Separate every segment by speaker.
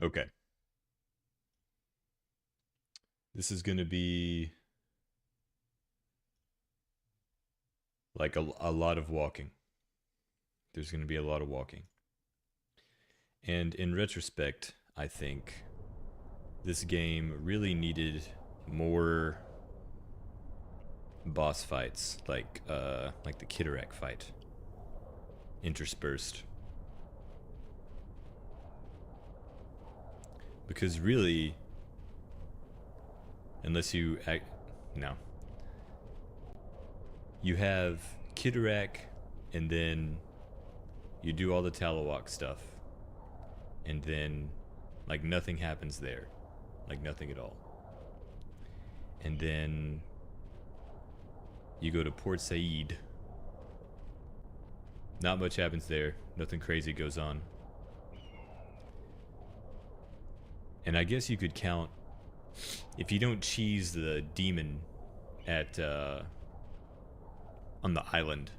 Speaker 1: Okay. This is going to be like a lot of walking. There's going to be a lot of walking. And in retrospect, I think this game really needed more boss fights like the Kidorak fight interspersed. Because really, unless you act, no, you have Kidorak, and then you do all the Talewok stuff, and then like nothing happens there, like nothing at all. And then you go to Port Said. Not much happens there. Nothing crazy goes on. And I guess you could count, if you don't cheese the demon at on the island,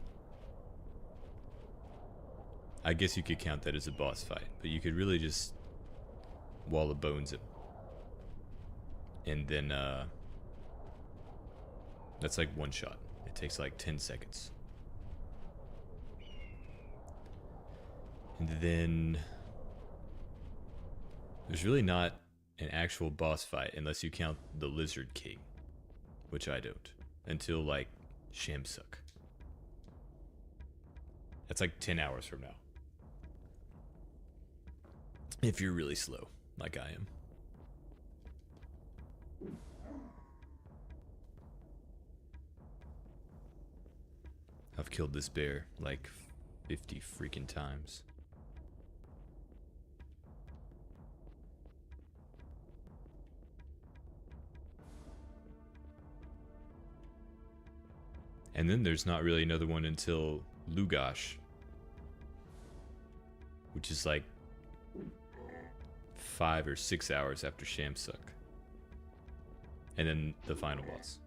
Speaker 1: I guess you could count that as a boss fight. But you could really just wall of bones him, and then that's like one shot. It takes like 10 seconds. And then there's really not an actual boss fight unless you count the Lizard King, which I don't, until like Shamsuk. That's like 10 hours from now. If you're really slow, like I am. I've killed this bear like 50 freaking times. And then there's not really another one until Lugash, which is like 5 or 6 hours after Shamsuk. And then the final boss.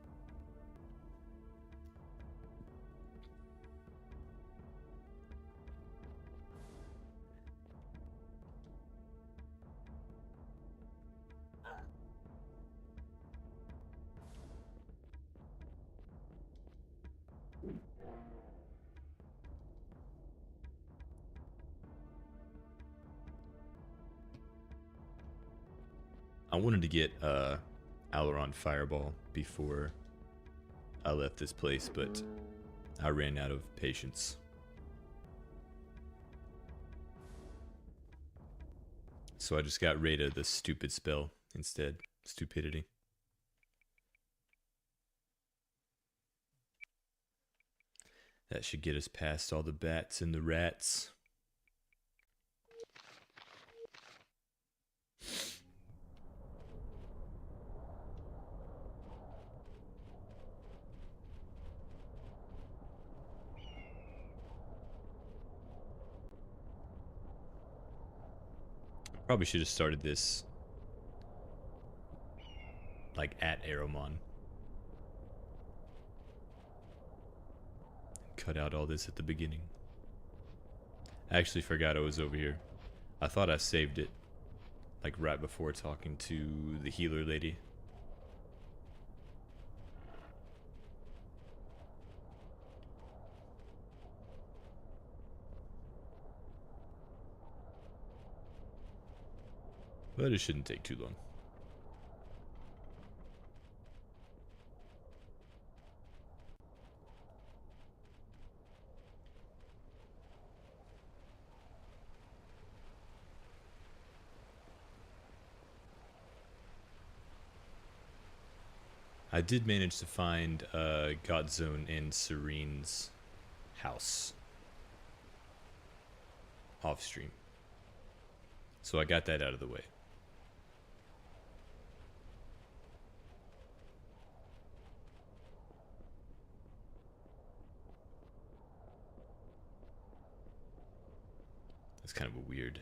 Speaker 1: I wanted to get Aileron Fireball before I left this place, but I ran out of patience. So I just got rid of the stupid spell instead. Stupidity. That should get us past all the bats and the rats. Probably should have started this like at Aramon. Cut out all this at the beginning. I actually forgot I was over here. I thought I saved it like right before talking to the healer lady. But it shouldn't take too long. I did manage to find Godzone and Serene's house off stream. So I got that out of the way. That's kind of a weird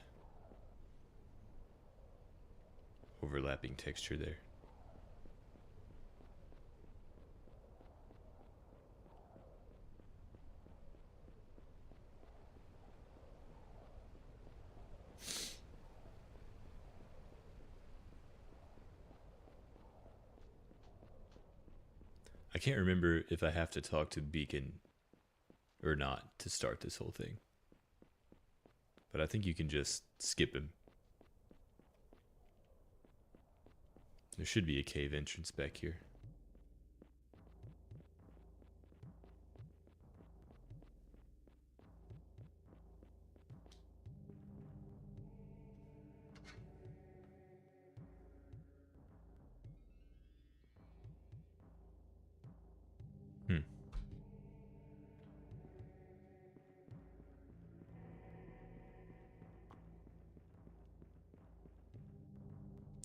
Speaker 1: overlapping texture there. I can't remember if I have to talk to Beacon or not to start this whole thing. But I think you can just skip him. There should be a cave entrance back here.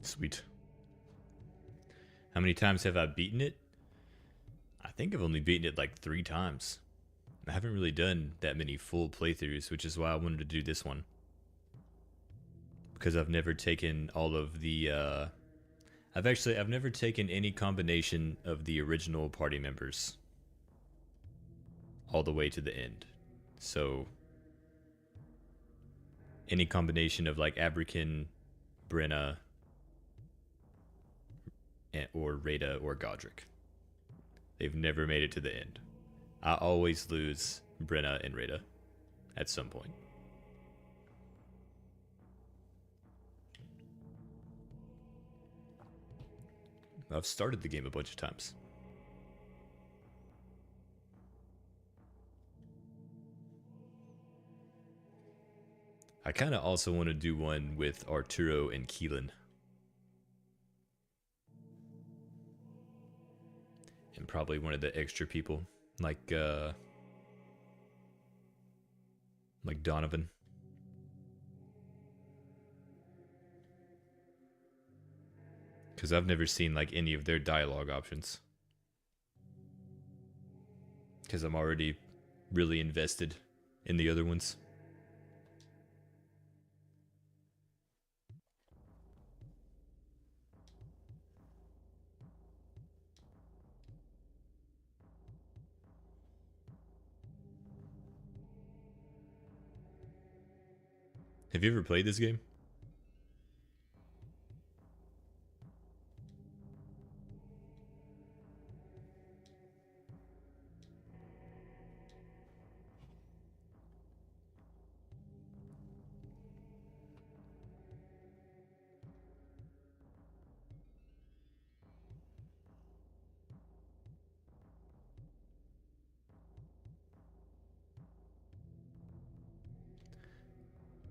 Speaker 1: Sweet. How many times have I beaten it? I think I've only beaten it like 3 times. I haven't really done that many full playthroughs, which is why I wanted to do this one. Because I've never taken all of the, I've never taken any combination of the original party members all the way to the end. So, any combination of like Abrican, Brenna, or Rada or Godric. They've never made it to the end. I always lose Brenna and Rada at some point. I've started the game a bunch of times. I kind of also want to do one with Arturo and Keelan. And probably one of the extra people, like Donovan. Because I've never seen like any of their dialogue options. Because I'm already really invested in the other ones. Have you ever played this game?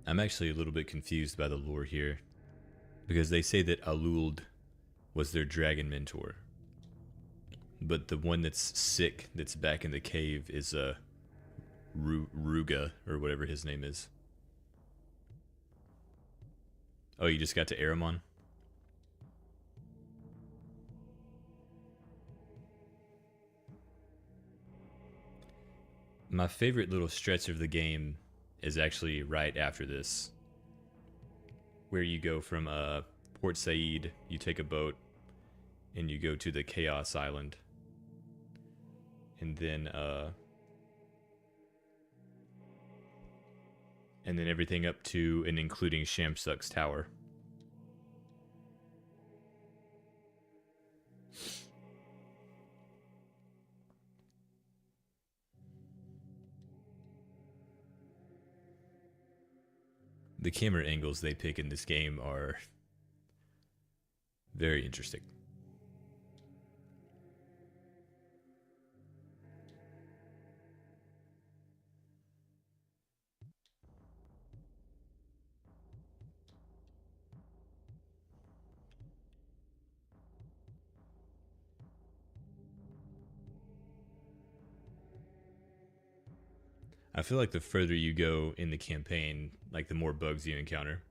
Speaker 1: I'm actually a little bit confused by the lore here, because they say that Aluld was their dragon mentor, but the one that's sick, that's back in the cave, is Ruga, or whatever his name is. Oh, you just got to Aramon? My favorite little stretch of the game is actually right after this, where you go from Port Said, you take a boat, and you go to the Chaos Island, and then everything up to and including Shamsuck's tower. The camera angles they pick in this game are very interesting. I feel like the further you go in the campaign, like the more bugs you encounter.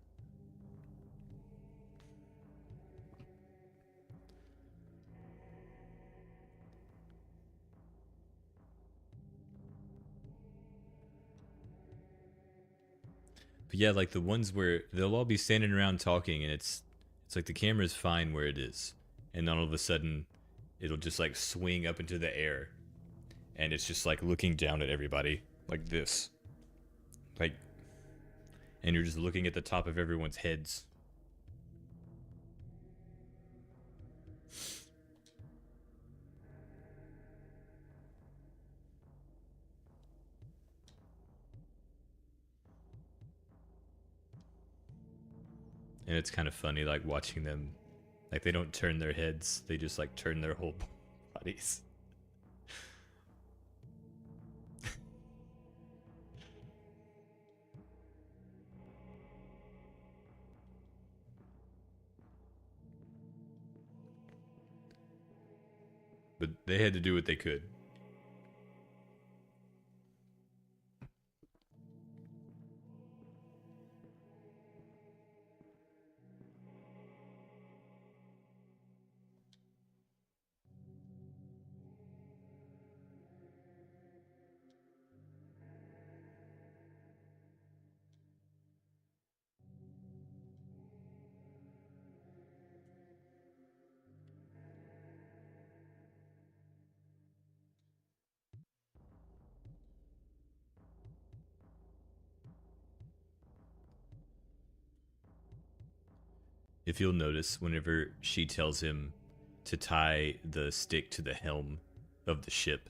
Speaker 1: But yeah, like the ones where they'll all be standing around talking, and it's like the camera's fine where it is, and then all of a sudden it'll just like swing up into the air, and it's just like looking down at everybody like this, like, and you're just looking at the top of everyone's heads. And it's kind of funny, like, watching them. Like, they don't turn their heads. They just, like, turn their whole bodies. But they had to do what they could. If you'll notice, whenever she tells him to tie the stick to the helm of the ship,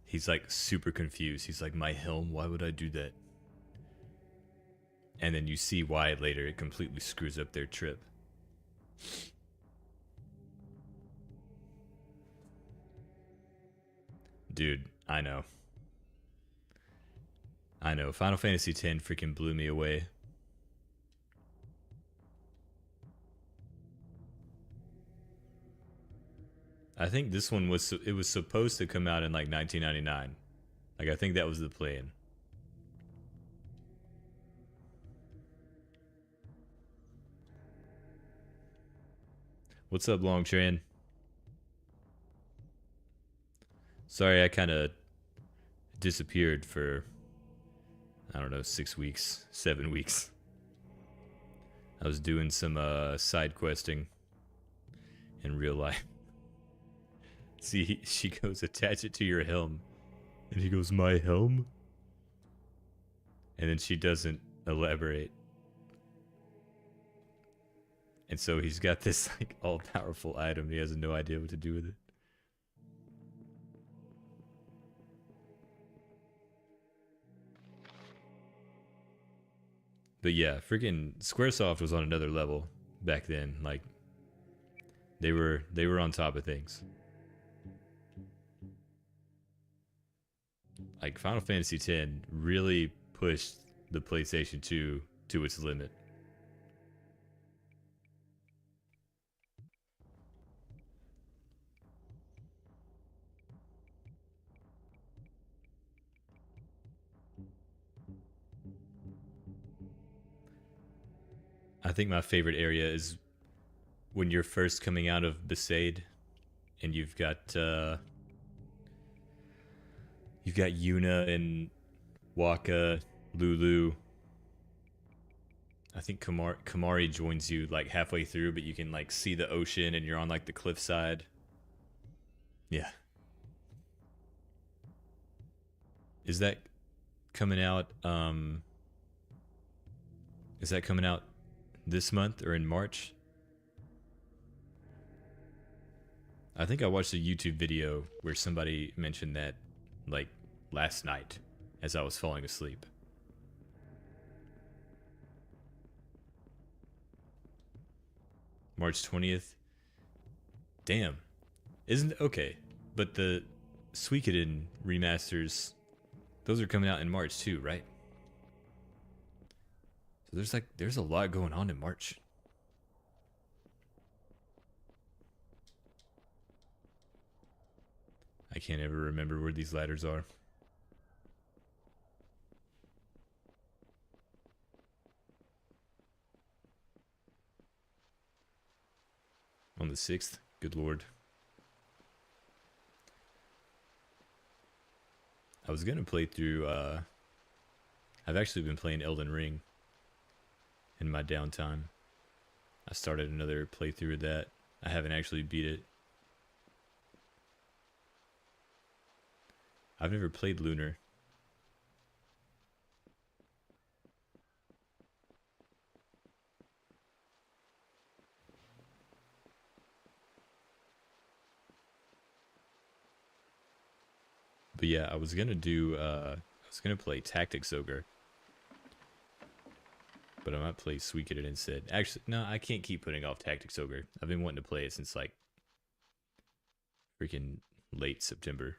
Speaker 1: he's like super confused. He's like, my helm? Why would I do that? And then you see why later. It completely screws up their trip. Dude, I know. I know. Final Fantasy X freaking blew me away. I think this one was supposed to come out in like 1999. Like I think that was the plan. What's up, Longtran? Sorry, I kind of disappeared for I don't know 6 weeks, 7 weeks. I was doing some side questing in real life. See, she goes, attach it to your helm. And he goes, my helm? And then she doesn't elaborate. And so he's got this like all-powerful item. He has no idea what to do with it. But yeah, freaking Squaresoft was on another level back then. Like they were on top of things. Like Final Fantasy X really pushed the PlayStation 2 to its limit. I think my favorite area is when you're first coming out of Besaid and you've got Yuna and Waka, Lulu. I think Kamari joins you like halfway through, but you can like see the ocean and you're on like the cliffside. Yeah. Is that coming out is that coming out this month or in March? I think I watched a YouTube video where somebody mentioned that like last night as I was falling asleep. March 20th. Damn. Isn't okay. But the Suikoden remasters, those are coming out in March too, right? So there's a lot going on in March. I can't ever remember where these ladders are. On the 6th? Good lord. I was gonna play through, I've actually been playing Elden Ring in my downtime. I started another playthrough of that. I haven't actually beat it. I've never played Lunar. But yeah, I was gonna play Tactics Ogre. but I might play Suikoden instead. Actually, no, I can't keep putting off Tactics Ogre. I've been wanting to play it since like freaking late September.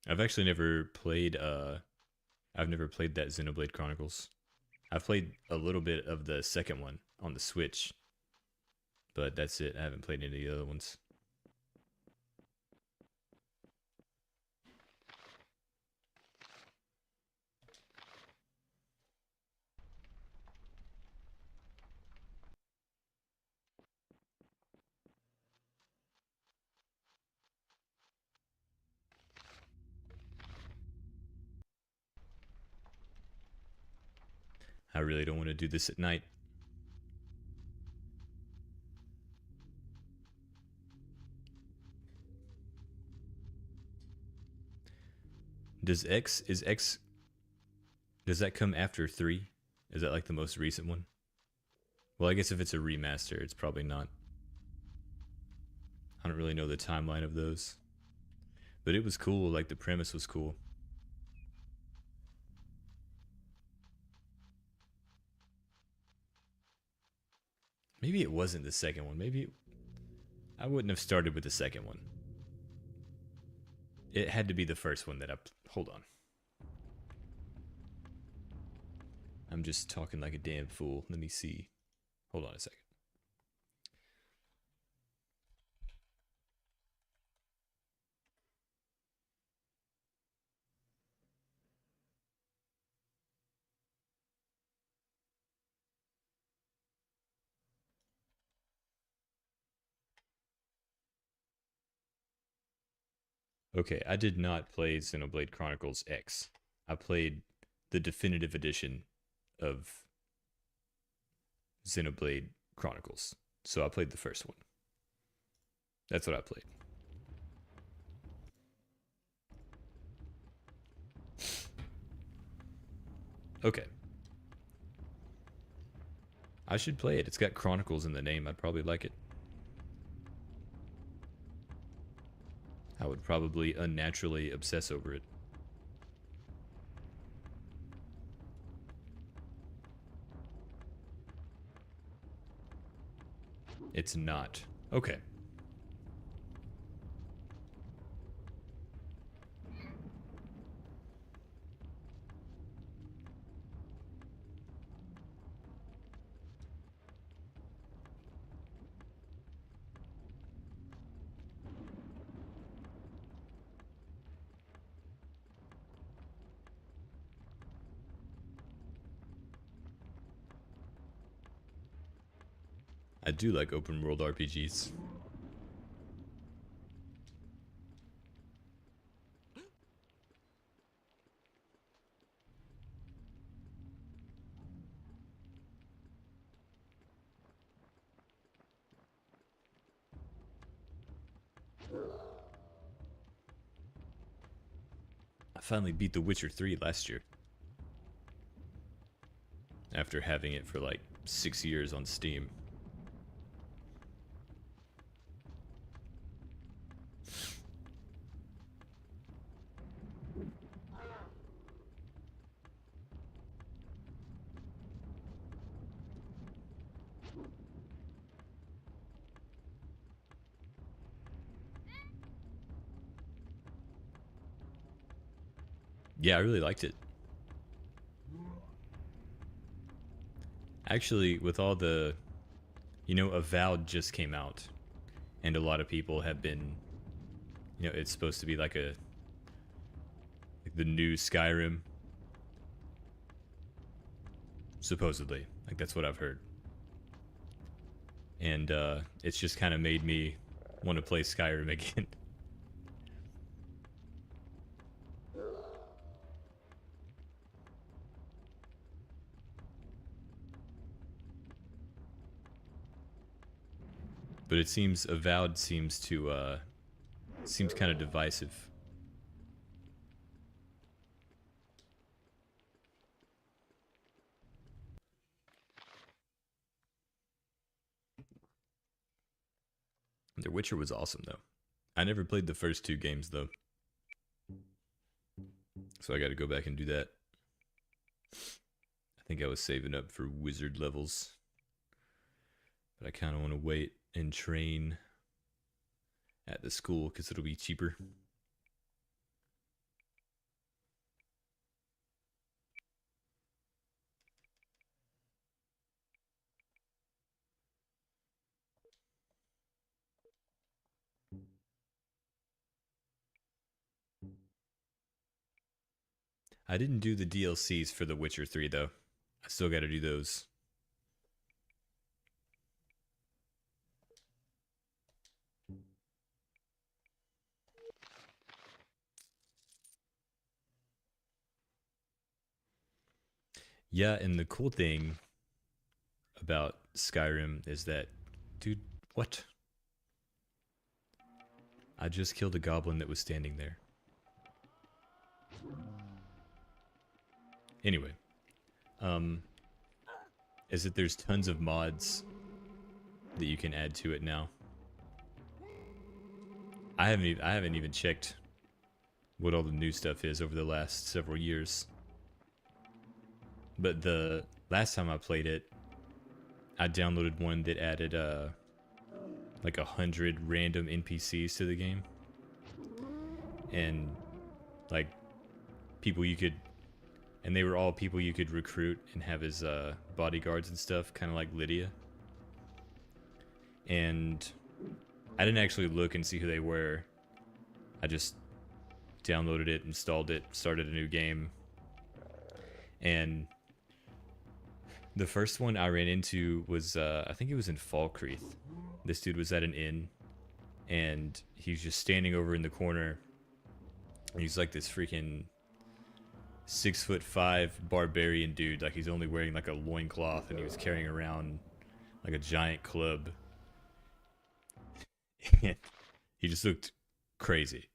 Speaker 1: I've actually never played I've never played that Xenoblade Chronicles. I've played a little bit of the second one on the Switch, but that's it. I haven't played any of the other ones. I really don't want to do this at night. Does X does that come after 3? Is that like the most recent one? Well, I guess if it's a remaster, it's probably not. I don't really know the timeline of those. But it was cool, like the premise was cool. Maybe it wasn't the second one. Maybe I wouldn't have started with the second one. It had to be the first one that I... Hold on. I'm just talking like a damn fool. Let me see. Hold on a second. Okay, I did not play Xenoblade Chronicles X. I played the definitive edition of Xenoblade Chronicles. So I played the first one. That's what I played. Okay. I should play it. It's got Chronicles in the name. I'd probably like it. I would probably unnaturally obsess over it. It's not. Okay. I do like open world RPGs. I finally beat The Witcher 3 last year. After having it for like 6 years on Steam. Yeah, I really liked it. Actually, with all the, Avowed just came out, and a lot of people have been, it's supposed to be like the new Skyrim, supposedly. Like that's what I've heard, and it's just kind of made me want to play Skyrim again. But it seems Avowed seems kind of divisive. The Witcher was awesome though. I never played the first 2 games though. So I got to go back and do that. I think I was saving up for wizard levels, but I kind of want to wait and train at the school because it'll be cheaper. I didn't do the DLCs for The Witcher 3 though. I still got to do those. Yeah, and the cool thing about Skyrim is that, dude, what? I just killed a goblin that was standing there. Anyway, is that there's tons of mods that you can add to it now. I haven't even checked what all the new stuff is over the last several years. But the last time I played it, I downloaded one that added like 100 random NPCs to the game, and like people you could, and they were all people you could recruit and have as bodyguards and stuff, kind of like Lydia. And I didn't actually look and see who they were. I just downloaded it, installed it, started a new game, and the first one I ran into was, I think it was in Falkreath. This dude was at an inn, and he's just standing over in the corner. He's like this freaking 6'5" barbarian dude. Like he's only wearing like a loincloth, and he was carrying around like a giant club. And he just looked crazy.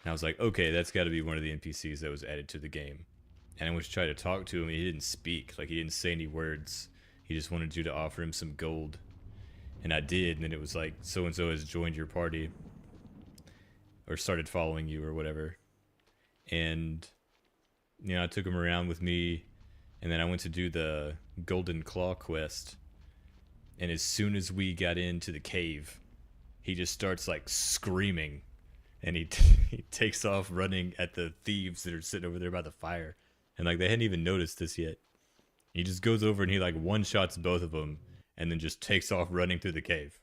Speaker 1: And I was like, okay, that's got to be one of the NPCs that was added to the game. And I went to try to talk to him, and he didn't speak. Like, he didn't say any words. He just wanted you to offer him some gold. And I did, and then it was like, so-and-so has joined your party. Or started following you, or whatever. And, you know, I took him around with me, and then I went to do the Golden Claw quest. And as soon as we got into the cave, he just starts, like, screaming. And he takes off running at the thieves that are sitting over there by the fire. And like they hadn't even noticed this yet. He just goes over and he like one-shots both of them, and then just takes off running through the cave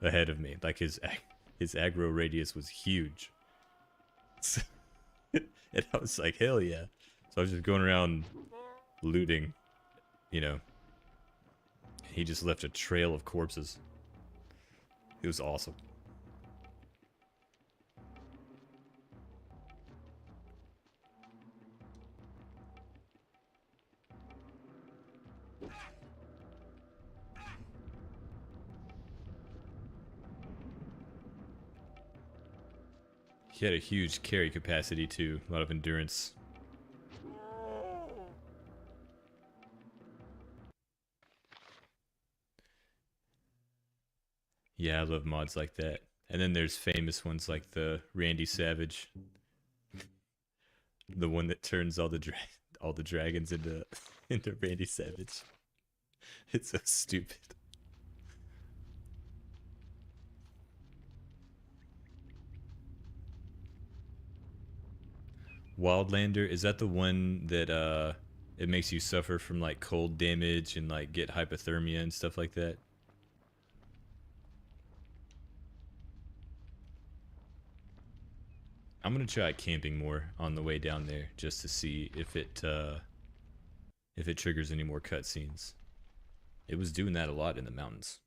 Speaker 1: ahead of me. Like his aggro radius was huge. And I was like, hell yeah. So I was just going around looting, you know. He just left a trail of corpses. It was awesome. He had a huge carry capacity too, a lot of endurance. Yeah, I love mods like that. And then there's famous ones like the Randy Savage, the one that turns all the dragons into into Randy Savage. It's so stupid. Wildlander, is that the one that it makes you suffer from like cold damage and like get hypothermia and stuff like that? I'm gonna try camping more on the way down there just to see if it triggers any more cutscenes. It was doing that a lot in the mountains.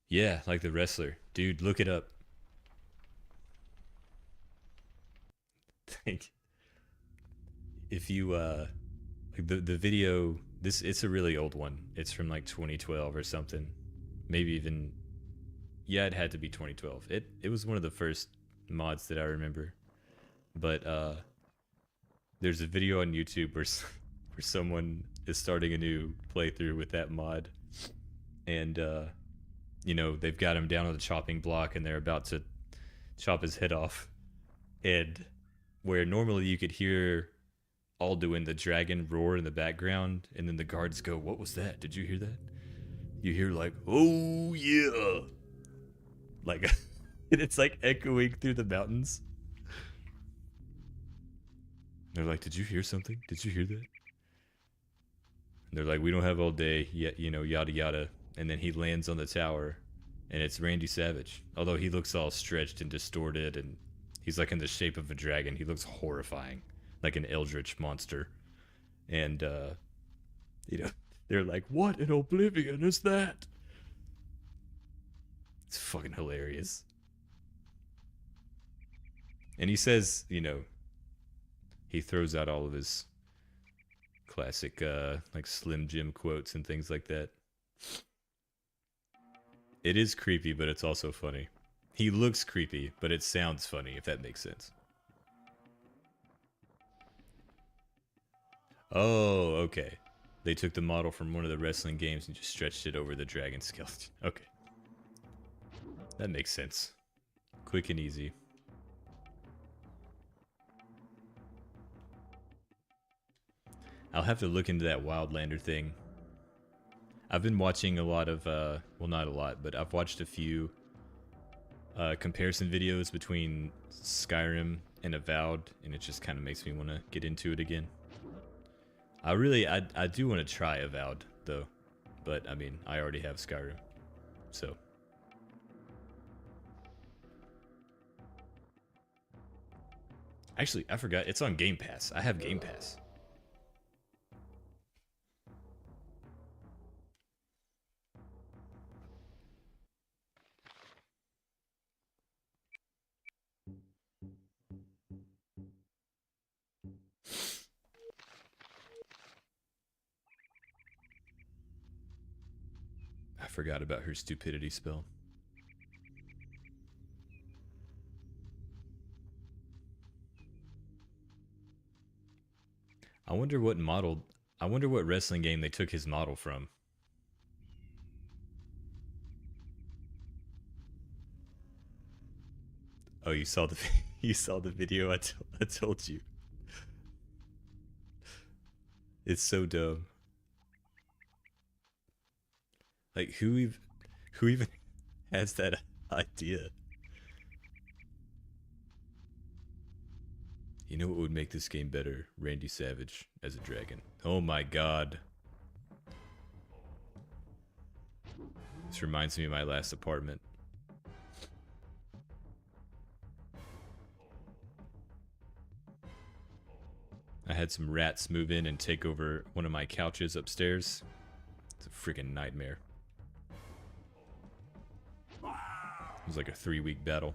Speaker 1: Yeah, like the wrestler. Dude, look it up. Thank. If you like the video, this it's a really old one. It's from like 2012 or something. Maybe even, yeah, it had to be 2012. It was one of the first mods that I remember. But there's a video on YouTube where where someone is starting a new playthrough with that mod, and you know, they've got him down on the chopping block and they're about to chop his head off. And where normally you could hear Alduin the dragon roar in the background, and then the guards go, "What was that? Did you hear that?" You hear like, "Oh yeah," like, and it's like echoing through the mountains. They're like, "Did you hear something? Did you hear that?" And they're like, "We don't have all day yet, you know, yada yada." And then he lands on the tower, and it's Randy Savage. Although he looks all stretched and distorted, and he's like in the shape of a dragon. He looks horrifying, like an eldritch monster. And you know, they're like, "What in oblivion is that?" It's fucking hilarious. And he says, you know, he throws out all of his classic like Slim Jim quotes and things like that. It is creepy, but it's also funny. He looks creepy, but it sounds funny, if that makes sense. Oh, okay. They took the model from one of the wrestling games and just stretched it over the dragon skeleton. Okay. That makes sense. Quick and easy. I'll have to look into that Wildlander thing. I've been watching a lot of, well, not a lot, but I've watched a few comparison videos between Skyrim and Avowed, and it just kind of makes me want to get into it again. I do want to try Avowed, though. But, I mean, I already have Skyrim. So. Actually, I forgot. It's on Game Pass. I have Game Pass. I forgot about her stupidity spell. I wonder what wrestling game they took his model from. Oh, you saw the you saw the video I told you. It's so dumb. Like who even has that idea? You know what would make this game better? Randy Savage as a dragon. Oh my god. This reminds me of my last apartment. I had some rats move in and take over one of my couches upstairs. It's a freaking nightmare. It was like a 3-week battle.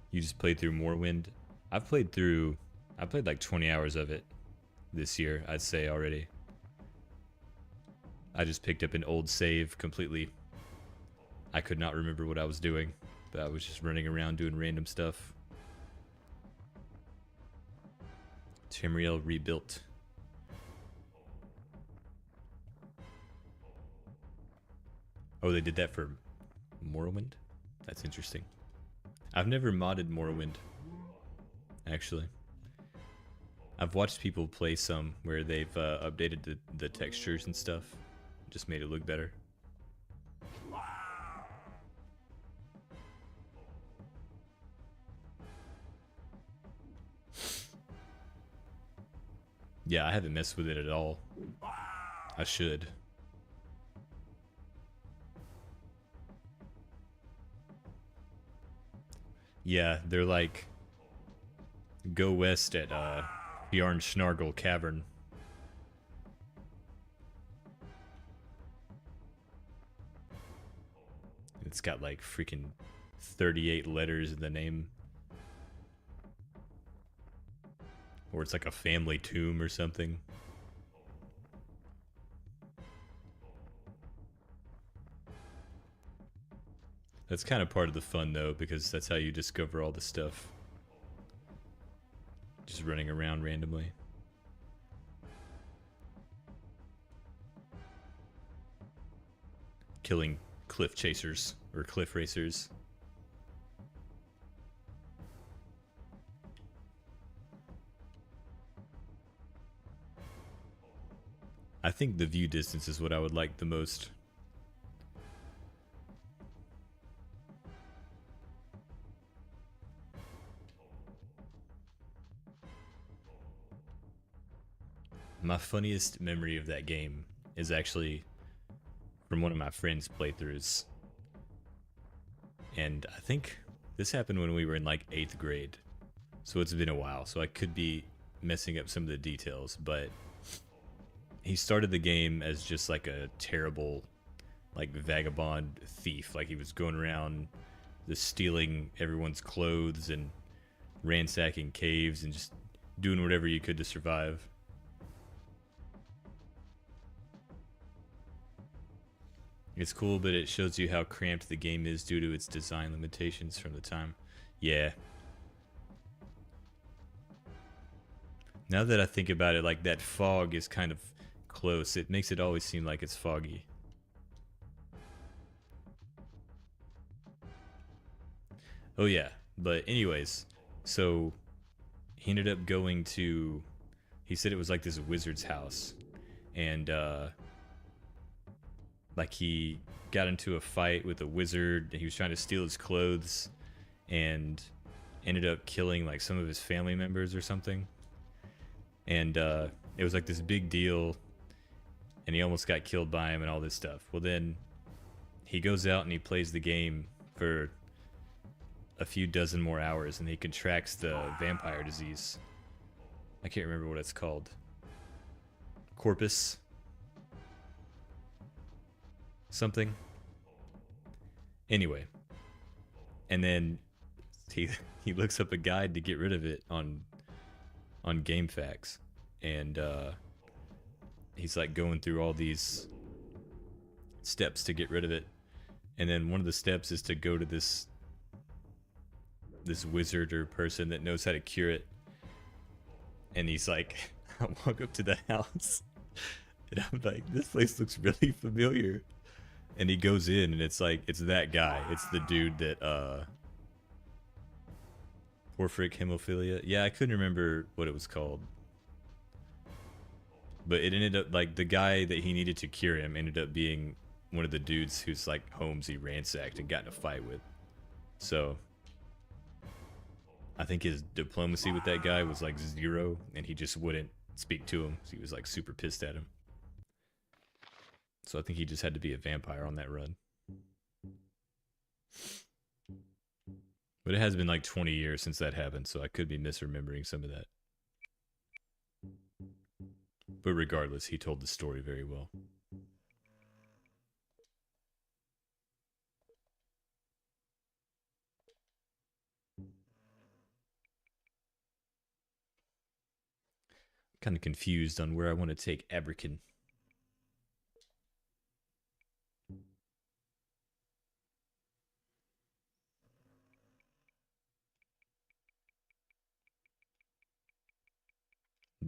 Speaker 1: You just played through Morrowind? I played like 20 hours of it this year, I'd say already. I just picked up an old save completely. I could not remember what I was doing, but I was just running around doing random stuff. Tamriel rebuilt. Oh, they did that for Morrowind? That's interesting. I've never modded Morrowind, actually. I've watched people play some where they've updated the textures and stuff. Just made it look better. Yeah, I haven't messed with it at all. I should. Yeah, they're like, go west at Bjarn Snargle Cavern. It's got like freaking 38 letters in the name. Or it's like a family tomb or something. That's kind of part of the fun though, because that's how you discover all the stuff. Just running around randomly. killing cliff chasers or cliff racers. I think the view distance is what I would like the most. My funniest memory of that game is actually from one of my friend's playthroughs. And I think this happened when we were in like 8th grade. So it's been a while, so I could be messing up some of the details, but he started the game as just like a terrible like vagabond thief. Like he was going around just stealing everyone's clothes and ransacking caves and just doing whatever you could to survive. It's cool, but it shows you how cramped the game is due to its design limitations from the time. Yeah. Now that I think about it, like that fog is kind of close. It makes it always seem like it's foggy. Oh yeah, but anyways, so he ended up going to, he said it was like this wizard's house, and like he got into a fight with a wizard, and he was trying to steal his clothes, and ended up killing like some of his family members or something. And it was like this big deal, and he almost got killed by him and all this stuff. Well, then he goes out and he plays the game for a few dozen more hours, and he contracts the vampire disease. I can't remember what it's called. Corpus something. Anyway, and then he looks up a guide to get rid of it on GameFAQs, and he's like going through all these steps to get rid of it, and then one of the steps is to go to this wizard or person that knows how to cure it. And he's like, I walk up to the house and I'm like, this place looks really familiar. And he goes in and it's like, it's that guy. It's the dude that porphyric hemophilia. Yeah, I couldn't remember what it was called, but it ended up like the guy that he needed to cure him ended up being one of the dudes whose like homes he ransacked and got in a fight with. So I think his diplomacy with that guy was like 0, and he just wouldn't speak to him. So he was like super pissed at him. So I think he just had to be a vampire on that run. But it has been like 20 years since that happened, so I could be misremembering some of that. But regardless, he told the story very well. Kind of confused on where I want to take Abrakin.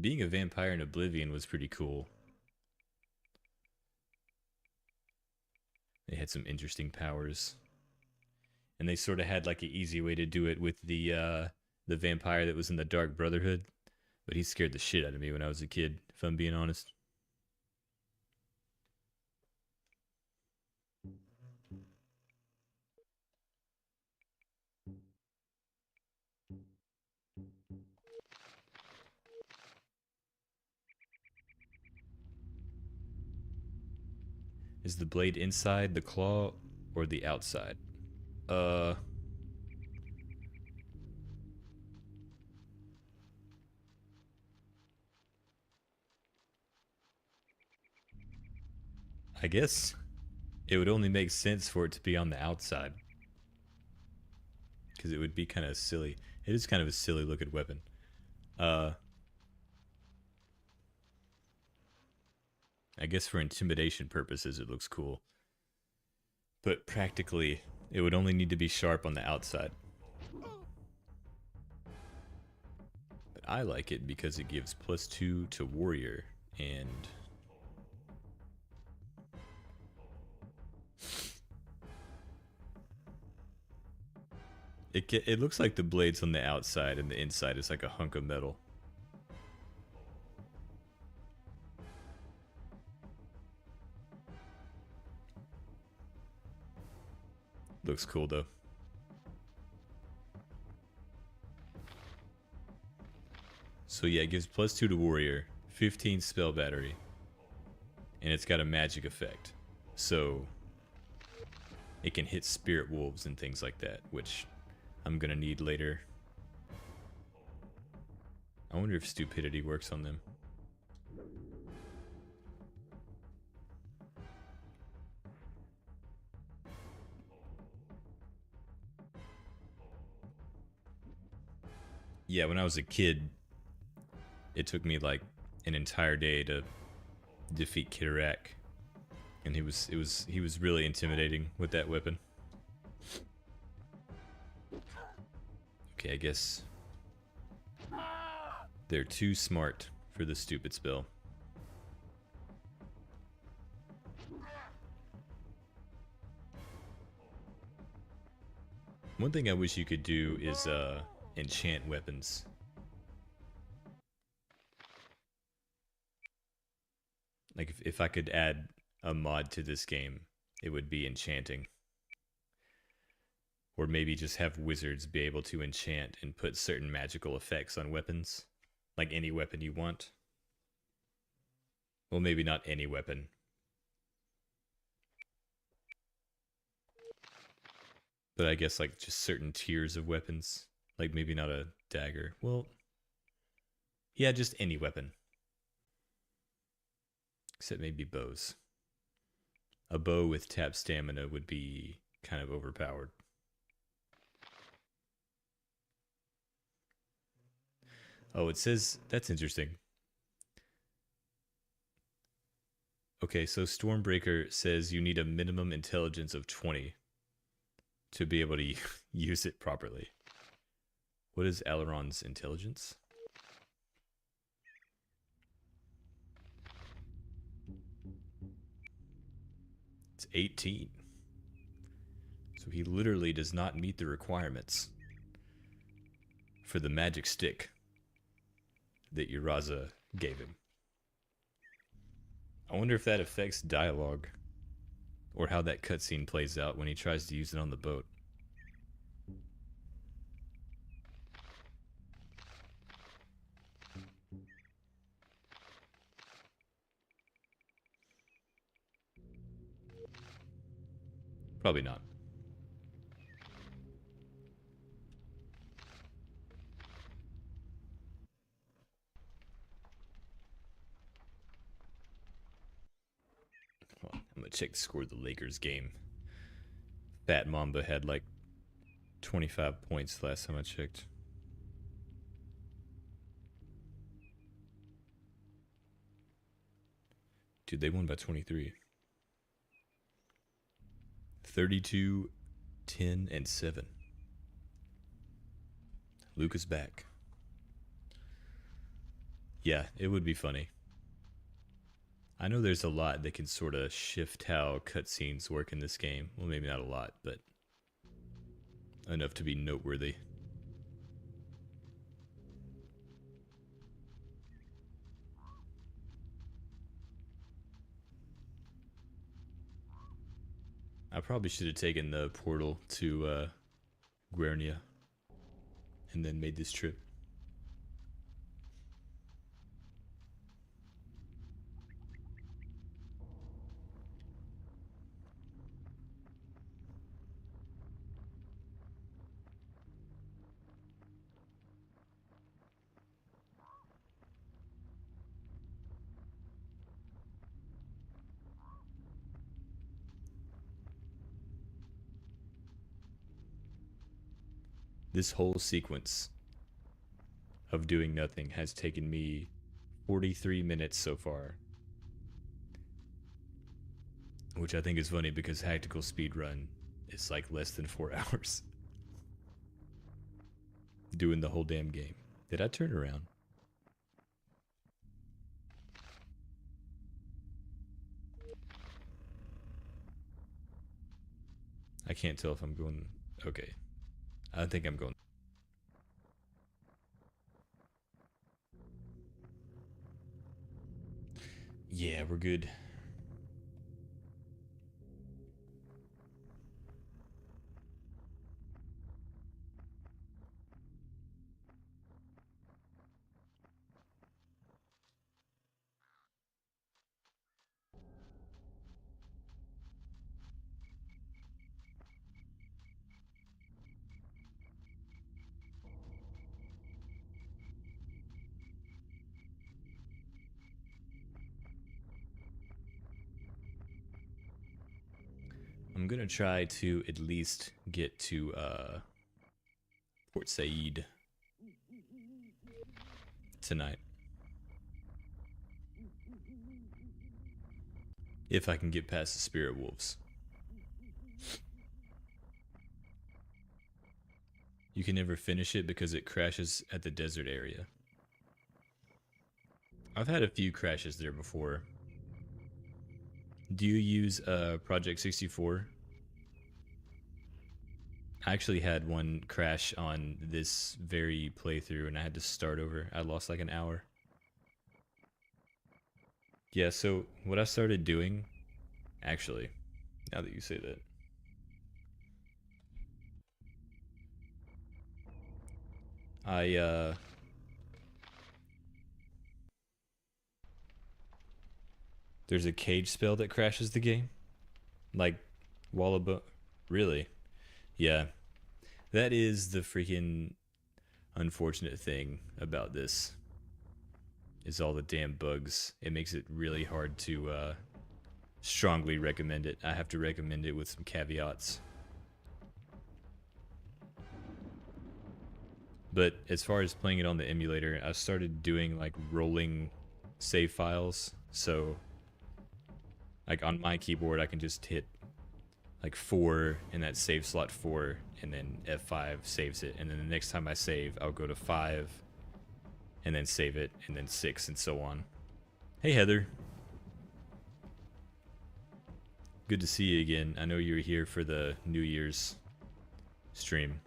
Speaker 1: Being a vampire in Oblivion was pretty cool. They had some interesting powers. And they sort of had like an easy way to do it with the vampire that was in the Dark Brotherhood. But he scared the shit out of me when I was a kid, if I'm being honest. Is the blade inside the claw or the outside? I guess it would only make sense for it to be on the outside, because it would be kind of silly. It is kind of a silly looking weapon. I guess for intimidation purposes it looks cool. But practically, it would only need to be sharp on the outside. But I like it because it gives +2 to warrior, and It looks like the blade's on the outside and the inside is like a hunk of metal. Looks cool though. So yeah, it gives +2 to warrior, 15 spell battery, and it's got a magic effect. So it can hit spirit wolves and things like that, which I'm gonna need later. I wonder if stupidity works on them. Yeah, when I was a kid, it took me like an entire day to defeat Kidorak, and he was really intimidating with that weapon. Okay, I guess they're too smart for this stupid spell. One thing I wish you could do is enchant weapons. Like if I could add a mod to this game, it would be enchanting. Or maybe just have wizards be able to enchant and put certain magical effects on weapons. Like any weapon you want. Well, maybe not any weapon. But I guess like just certain tiers of weapons. Like maybe not a dagger. Well, yeah, just any weapon. Except maybe bows. A bow with tap stamina would be kind of overpowered. Oh, it says, that's interesting. Okay, so Stormbreaker says you need a minimum intelligence of 20 to be able to use it properly. What is Aileron's intelligence? It's 18. So he literally does not meet the requirements for the magic stick that Uraza gave him. I wonder if that affects dialogue, or how that cutscene plays out when he tries to use it on the boat. Probably not. Well, I'm gonna check the score of the Lakers game. Fat Mamba had like 25 points last time I checked. Dude, they won by 23. 32, 10, and 7. Luke is back. Yeah, it would be funny. I know there's a lot that can sort of shift how cutscenes work in this game. Well, maybe not a lot, but enough to be noteworthy. I probably should have taken the portal to Guernia and then made this trip. This whole sequence of doing nothing has taken me 43 minutes so far. Which I think is funny because Tactical Speedrun is like less than 4 hours. Doing the whole damn game. Did I turn around? I can't tell if I'm going... Okay. I think I'm going. Yeah, we're good. I'm gonna try to at least get to Port Said tonight. If I can get past the Spirit Wolves. You can never finish it because it crashes at the desert area. I've had a few crashes there before. Do you use Project 64? I actually had one crash on this very playthrough and I had to start over. I lost like an hour. Yeah, so what I started doing, actually, now that you say that, I there's a cage spell that crashes the game, like Wallabo. Really? Yeah, that is the freaking unfortunate thing about this. Is all the damn bugs. It makes it really hard to strongly recommend it. I have to recommend it with some caveats. But as far as playing it on the emulator, I started doing like rolling save files. So like on my keyboard, I can just hit like 4 in that save slot 4, and then F5 saves it. And then the next time I save, I'll go to 5 and then save it, and then 6 and so on. Hey Heather. Good to see you again. I know you were here for the New Year's stream.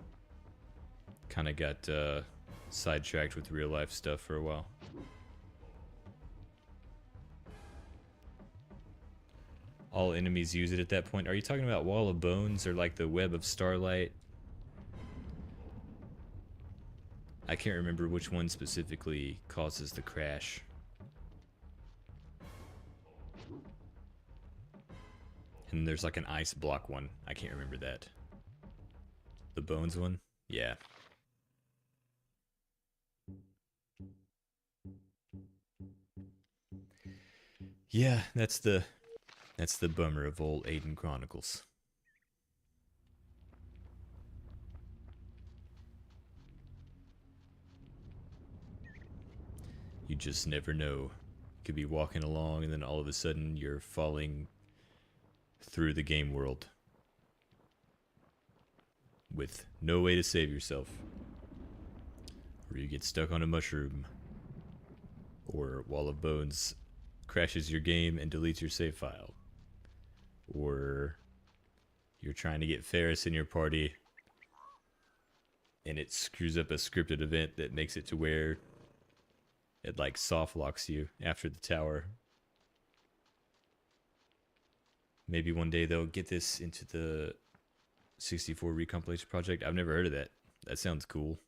Speaker 1: Kind of got sidetracked with real life stuff for a while. All enemies use it at that point. Are you talking about Wall of Bones or like the Web of Starlight? I can't remember which one specifically causes the crash. And there's like an ice block one. I can't remember that. The Bones one? Yeah. Yeah, that's the bummer of old Aidyn Chronicles. You just never know. You could be walking along and then all of a sudden you're falling through the game world with no way to save yourself. Or you get stuck on a mushroom. Or Wall of Bones crashes your game and deletes your save file. Or you're trying to get Ferris in your party and it screws up a scripted event that makes it to where it like soft locks you after the tower. Maybe one day they'll get this into the 64 recompilation project. I've never heard of that. That sounds cool.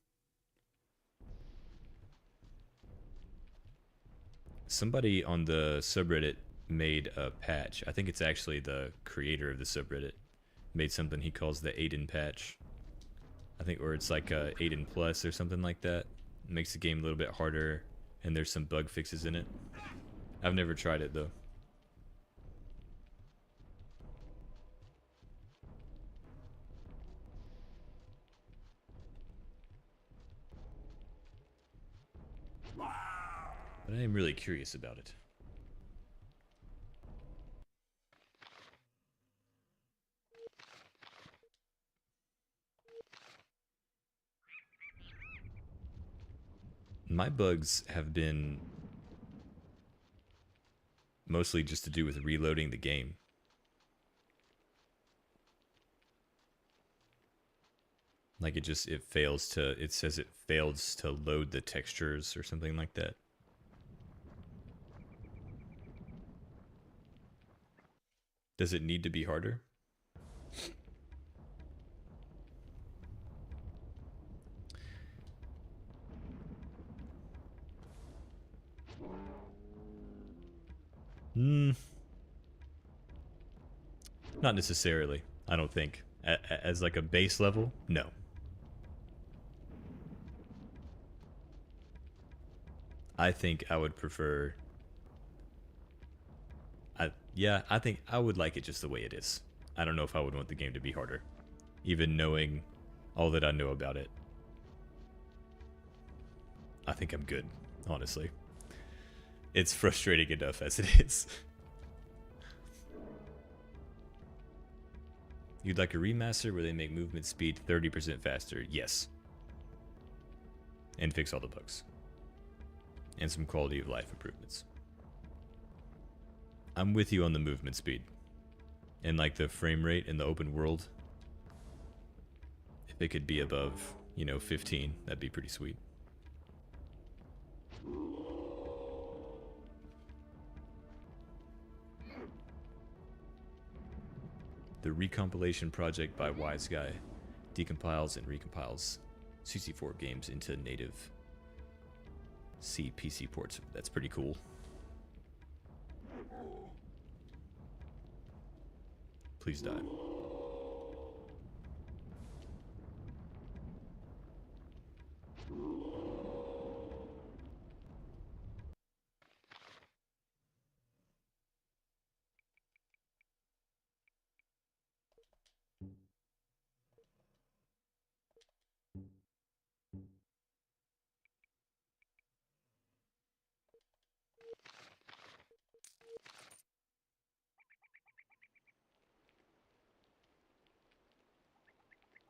Speaker 1: Somebody on the subreddit made a patch. I think it's actually the creator of the subreddit made something he calls the Aidyn patch. I think, or it's like a Aidyn Plus or something like that. It makes the game a little bit harder, and there's some bug fixes in it. I've never tried it though. But I am really curious about it. My bugs have been mostly just to do with reloading the game. Like it fails to, it says it fails to load the textures or something like that. Does it need to be harder? Not necessarily, I don't think. As like a base level, no. I think I would prefer... yeah, I think I would like it just the way it is. I don't know if I would want the game to be harder, even knowing all that I know about it. I think I'm good, honestly. It's frustrating enough as it is. You'd like a remaster where they make movement speed 30% faster? Yes. And fix all the bugs. And some quality of life improvements. I'm with you on the movement speed. And like the frame rate in the open world. If it could be above, 15, that'd be pretty sweet. The recompilation project by Wise Guy decompiles and recompiles 64 games into native C PC ports. That's pretty cool. Please die.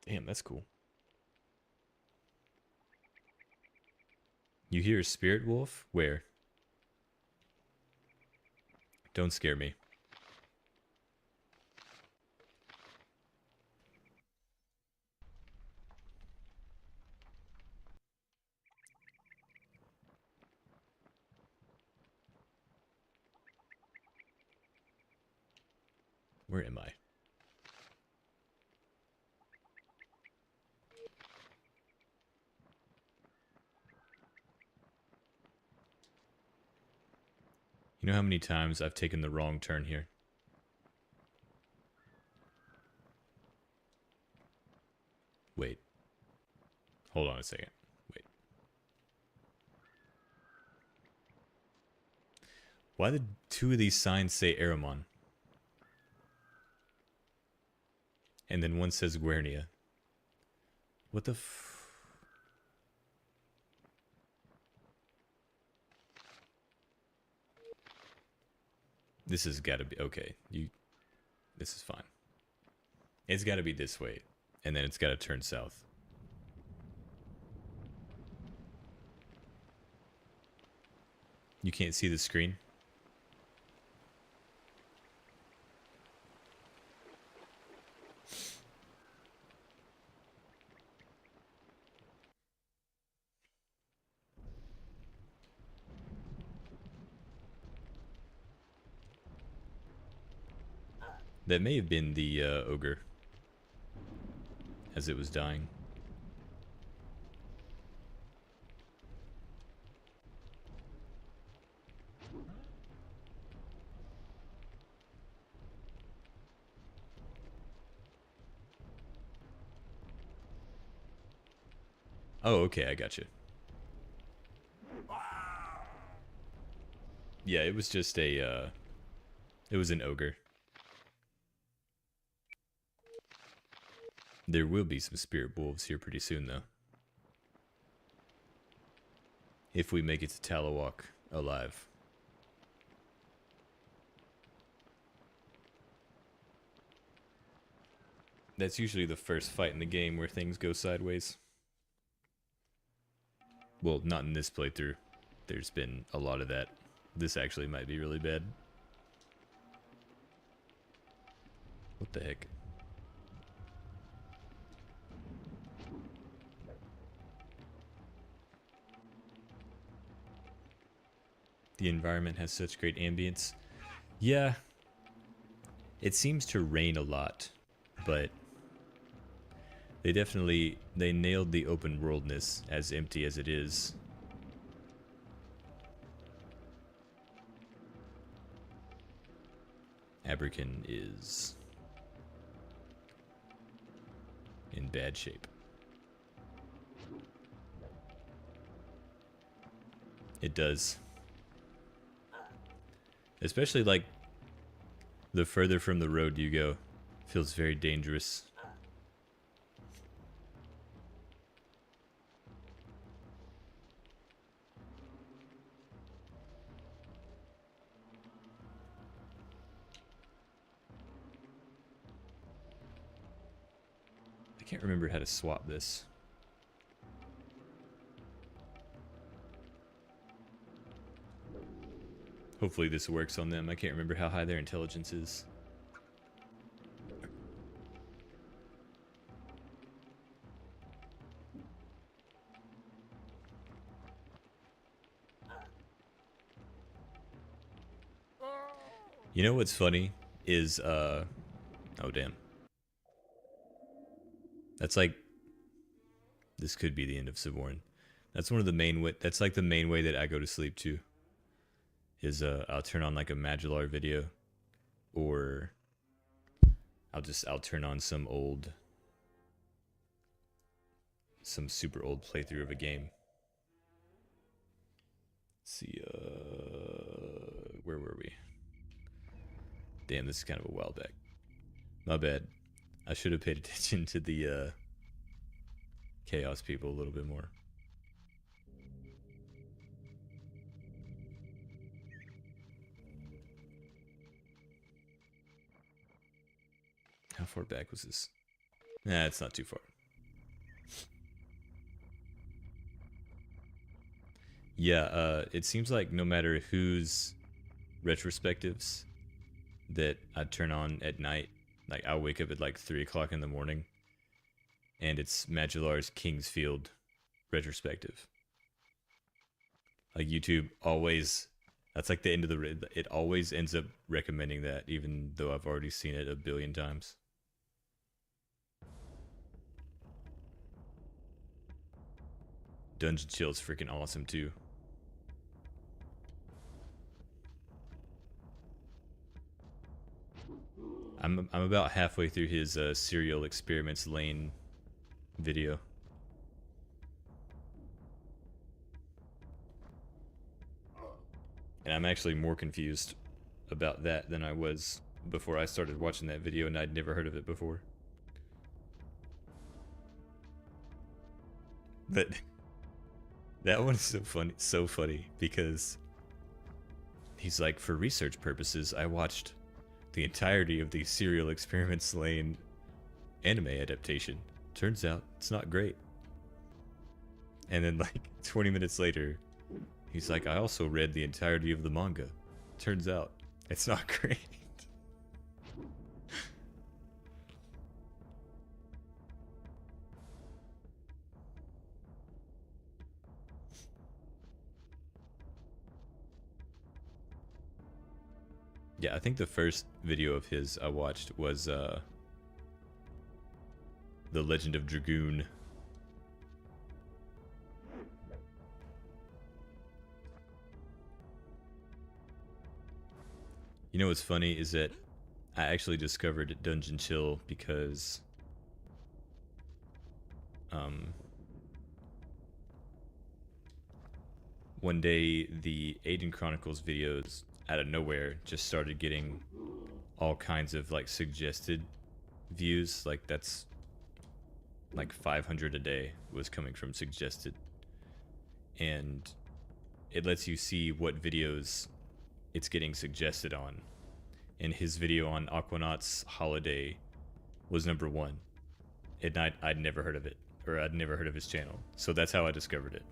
Speaker 1: Damn, that's cool. You hear a spirit wolf? Where? Don't scare me. Where am I? You know how many times I've taken the wrong turn here? Wait. Hold on a second. Wait. Why did two of these signs say Aramon? And then one says Guernia. What the f... This has got to be... Okay, this is fine. It's got to be this way. And then it's got to turn south. You can't see the screen? That may have been the ogre as it was dying. Oh, okay, I got you. Yeah, it was just a, it was an ogre. There will be some spirit wolves here pretty soon, though. If we make it to Talewok alive. That's usually the first fight in the game where things go sideways. Well, not in this playthrough. There's been a lot of that. This actually might be really bad. What the heck? The environment has such great ambience. Yeah, it seems to rain a lot, but they nailed the open worldness, as empty as it is. Aberkin is in bad shape. It does. Especially like the further from the road you go, feels very dangerous. I can't remember how to swap this. Hopefully this works on them. I can't remember how high their intelligence is. You know what's funny is oh damn. That's like, this could be the end of Sevoran. That's one of the main way, that's like the main way that I go to sleep too. Is I'll turn on like a Magellar video, or I'll turn on some super old playthrough of a game. Let's see, where were we? Damn, this is kind of a while back. My bad. I should have paid attention to the Chaos people a little bit more. How far back was this? Nah, it's not too far. Yeah, it seems like no matter whose retrospectives that I turn on at night, like I'll wake up at like 3 o'clock in the morning, and it's Magellar's Kingsfield retrospective. Like YouTube always, that's like the end of it always ends up recommending that, even though I've already seen it a billion times. Dungeon Chill is freaking awesome too. I'm about halfway through his Serial Experiments Lane video. And I'm actually more confused about that than I was before I started watching that video, and I'd never heard of it before. But that one is so funny because he's like, for research purposes, I watched the entirety of the Serial Experiments Lane anime adaptation. Turns out it's not great. And then like 20 minutes later, he's like, I also read the entirety of the manga. Turns out it's not great. Yeah, I think the first video of his I watched was The Legend of Dragoon. You know what's funny is that I actually discovered Dungeon Chill because one day the Aidyn Chronicles videos out of nowhere just started getting all kinds of like suggested views. Like that's like 500 a day was coming from suggested, and it lets you see what videos it's getting suggested on. And his video on Aquanaut's Holiday was #1, and I'd never heard of it, or I'd never heard of his channel, so that's how I discovered it.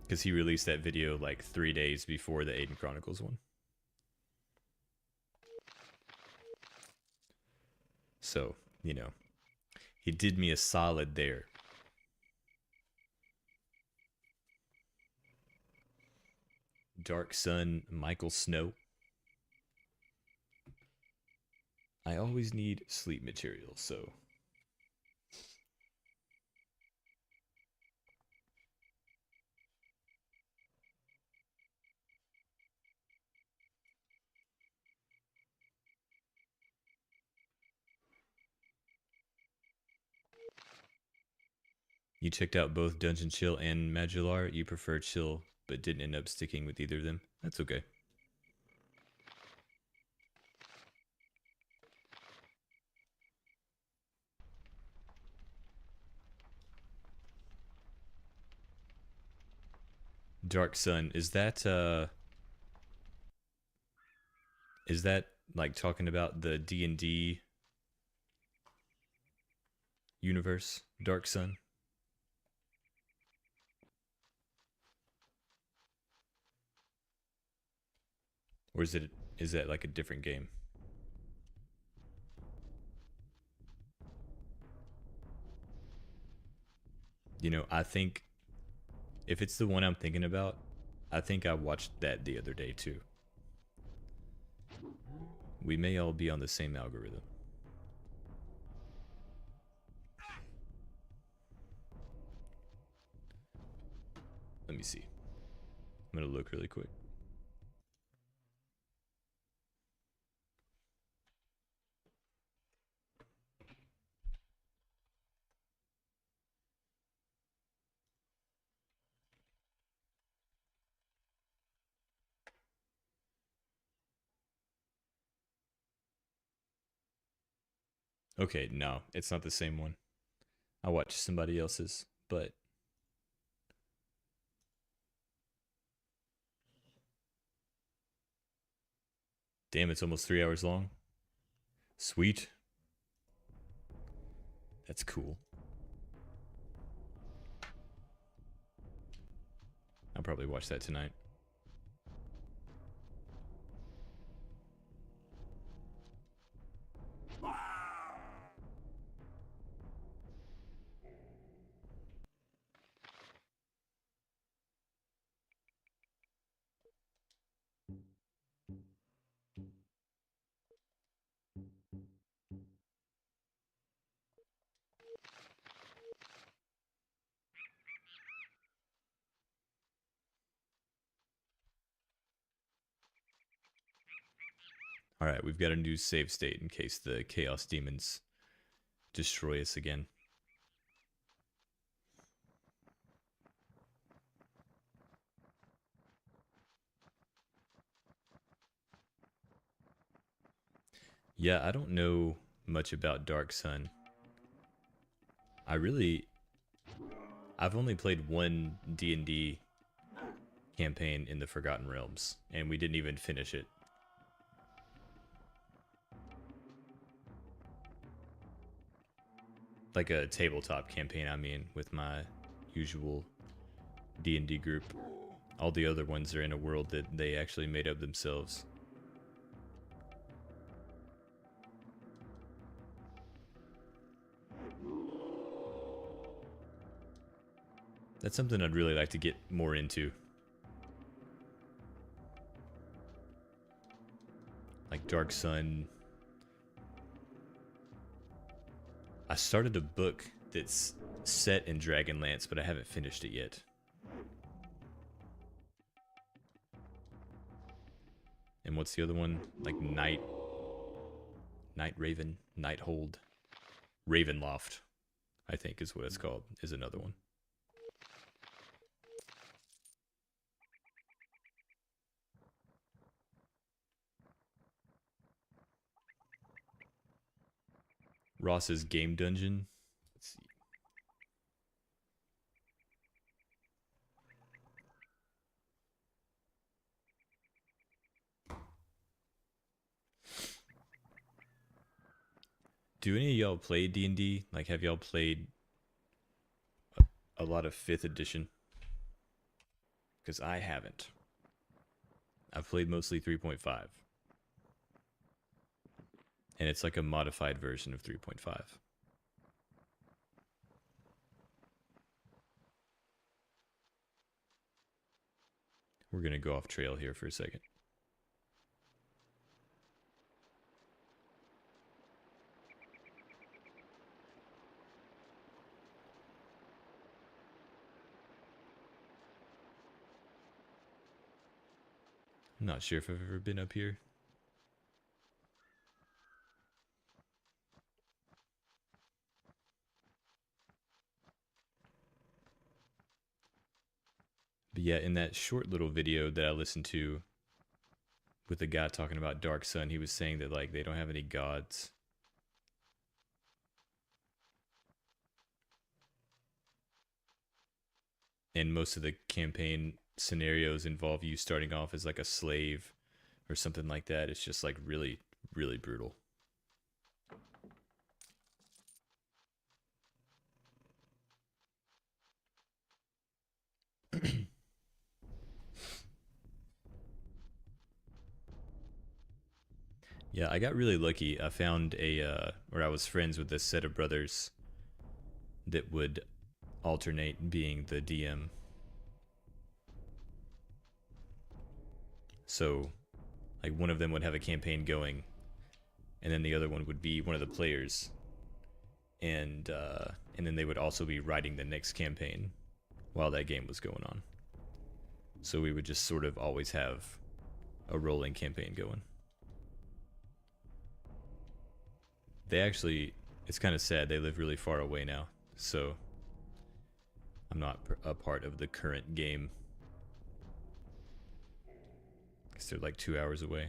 Speaker 1: Because he released that video like 3 days before the Aidyn Chronicles one. So, you know, he did me a solid there. Dark Sun, Michael Snow. I always need sleep material, so. You checked out both Dungeon Chill and Magellar. You prefer Chill, but didn't end up sticking with either of them. That's okay. Dark Sun, is that like talking about the D&D universe, Dark Sun? Or is that like a different game? You know, I think if it's the one I'm thinking about, I think I watched that the other day too. We may all be on the same algorithm. Let me see. I'm gonna look really quick. Okay, no, it's not the same one. I watched somebody else's, but damn, it's almost 3 hours long. Sweet. That's cool. I'll probably watch that tonight. All right, we've got a new save state in case the Chaos Demons destroy us again. Yeah, I don't know much about Dark Sun. I've only played one D&D campaign in the Forgotten Realms, and we didn't even finish it. Like a tabletop campaign, I mean, with my usual D&D group. All the other ones are in a world that they actually made up themselves. That's something I'd really like to get more into. Like Dark Sun. I started a book that's set in Dragonlance, but I haven't finished it yet. And what's the other one? Like Night Raven, Nighthold, Ravenloft, I think is what it's called, is another one. Ross's Game Dungeon. Let's see. Do any of y'all play D&D? Like, have y'all played a lot of 5th edition? Because I haven't. I've played mostly 3.5. And it's like a modified version of 3.5. we're going to go off trail here for a second. I'm not sure if I've ever been up here. But yeah, in that short little video that I listened to with the guy talking about Dark Sun, he was saying that like they don't have any gods. And most of the campaign scenarios involve you starting off as like a slave or something like that. It's just like really, really brutal. Yeah, I got really lucky. I found or I was friends with this set of brothers that would alternate being the DM. So, like, one of them would have a campaign going, and then the other one would be one of the players, and then they would also be writing the next campaign while that game was going on. So we would just sort of always have a rolling campaign going. They actually, it's kind of sad, they live really far away now, so I'm not a part of the current game. Because they're like 2 hours away.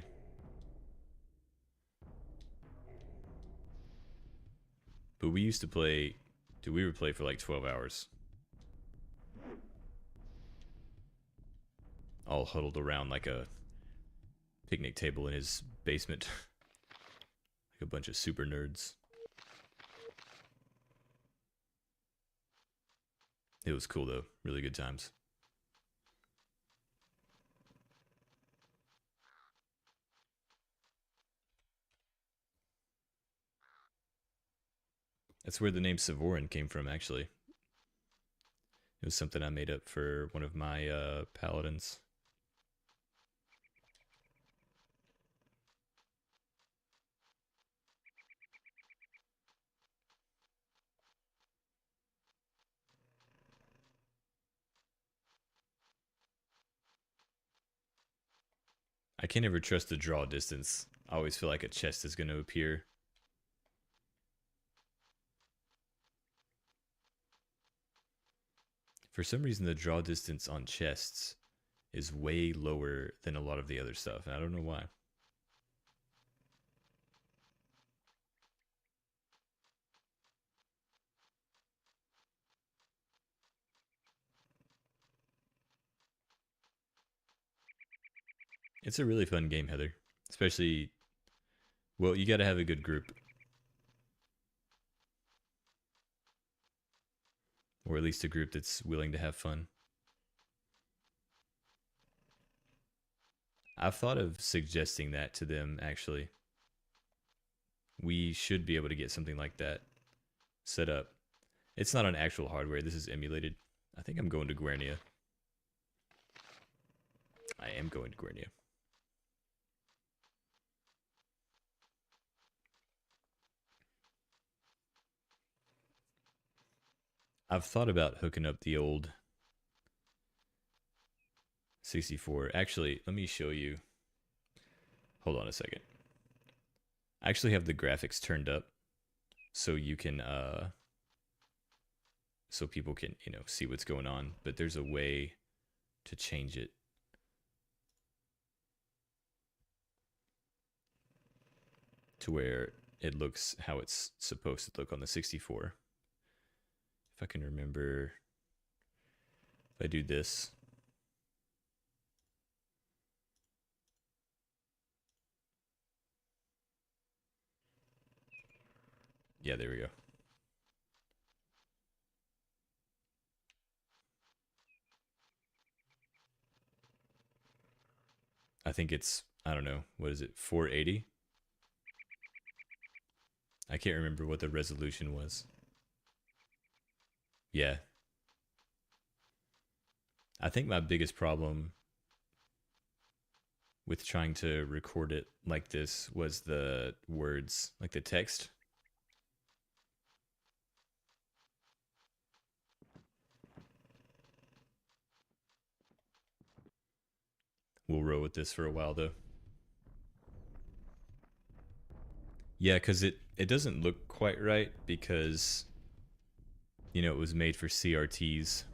Speaker 1: But we used to play, we would play for like 12 hours. All huddled around like a picnic table in his basement. Like a bunch of super nerds. It was cool though, really good times. That's where the name Sevoran came from, actually. It was something I made up for one of my paladins. I can't ever trust the draw distance. I always feel like a chest is going to appear. For some reason, the draw distance on chests is way lower than a lot of the other stuff, and I don't know why. It's a really fun game, Heather. Especially, well, you gotta have a good group. Or at least a group that's willing to have fun. I've thought of suggesting that to them, actually. We should be able to get something like that set up. It's not on actual hardware, this is emulated. I think I'm going to Guernia. I am going to Guernia. I've thought about hooking up the old 64. Actually, let me show you. Hold on a second. I actually have the graphics turned up so you can so people can, you know, see what's going on, but there's a way to change it. To where it looks how it's supposed to look on the 64. If I can remember, if I do this. Yeah, there we go. I think it's, I don't know, what is it, 480? I can't remember what the resolution was. Yeah. I think my biggest problem with trying to record it like this was the words, like the text. We'll roll with this for a while though. Yeah, because it doesn't look quite right because, you know, it was made for CRTs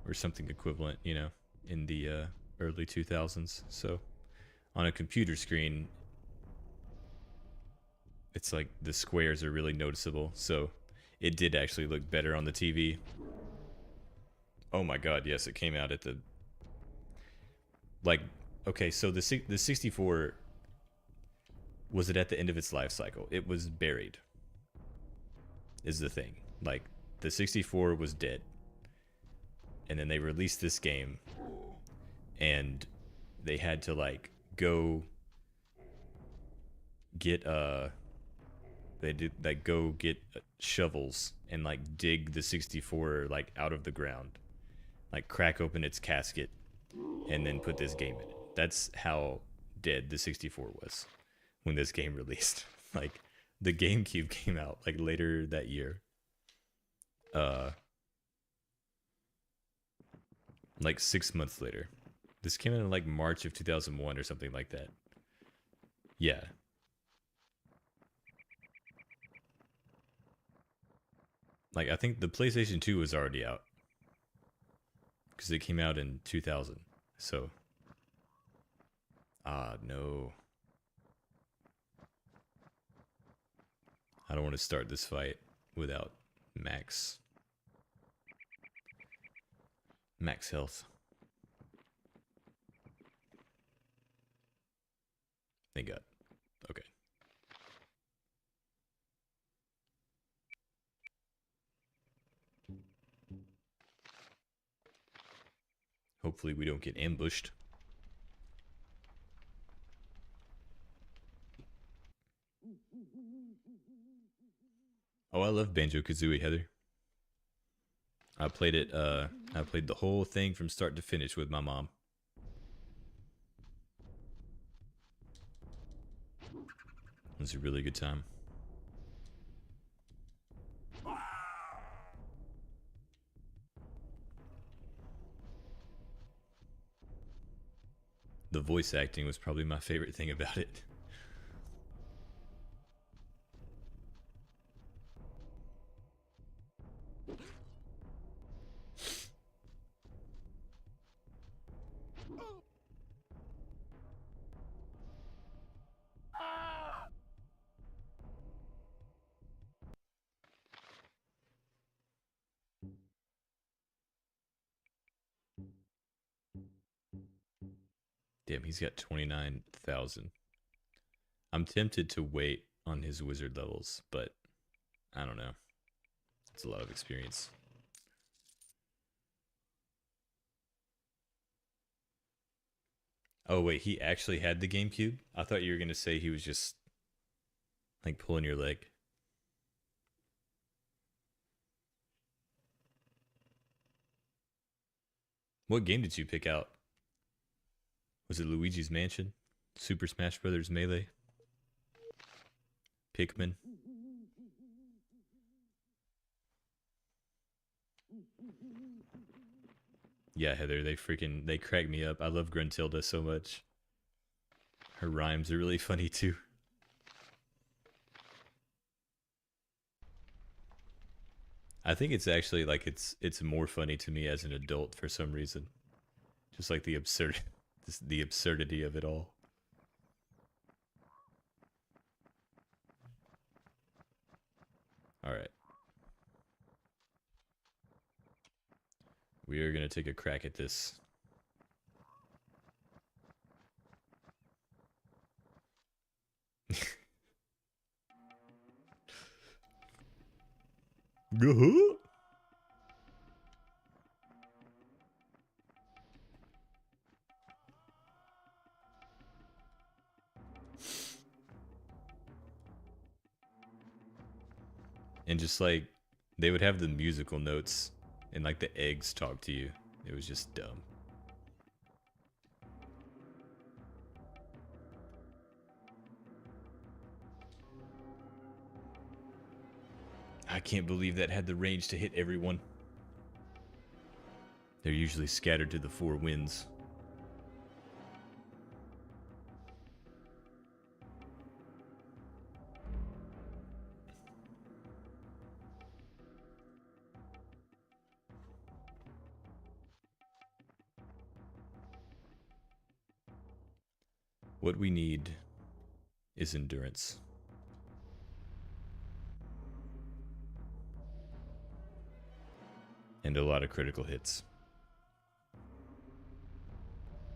Speaker 1: or something equivalent, you know, in the early 2000s. So on a computer screen, it's like the squares are really noticeable. So it did actually look better on the TV. Oh my god, yes, it came out at the, like, okay, so the 64, was it at the end of its life cycle? It was buried, is the thing. Like, the 64 was dead. And then they released this game, and they had to, like, go get, they did, like, go get shovels and, like, dig the 64, like, out of the ground. Like, crack open its casket, and then put this game in it. That's how dead the 64 was when this game released. Like, the GameCube came out like later that year. Like 6 months later. This came out in like March of 2001 or something like that. Yeah. Like, I think the PlayStation 2 was already out because it came out in 2000. So, no. I don't want to start this fight without max health. Thank God. Okay. Hopefully we don't get ambushed. Oh, I love Banjo-Kazooie, Heather. I played it, I played the whole thing from start to finish with my mom. It was a really good time. The voice acting was probably my favorite thing about it. Damn, he's got 29,000. I'm tempted to wait on his wizard levels, but I don't know. It's a lot of experience. Oh, wait, he actually had the GameCube? I thought you were going to say he was just, like, pulling your leg. What game did you pick out? Was it Luigi's Mansion? Super Smash Bros. Melee? Pikmin? Yeah, Heather, they crack me up. I love Gruntilda so much. Her rhymes are really funny too. I think it's actually like it's more funny to me as an adult for some reason. Just like the absurdity of it all. All right. We are going to take a crack at this. And just like they would have the musical notes and like the eggs talk to you. It was just dumb. I can't believe that had the range to hit everyone. They're usually scattered to the four winds. What we need is endurance. And a lot of critical hits.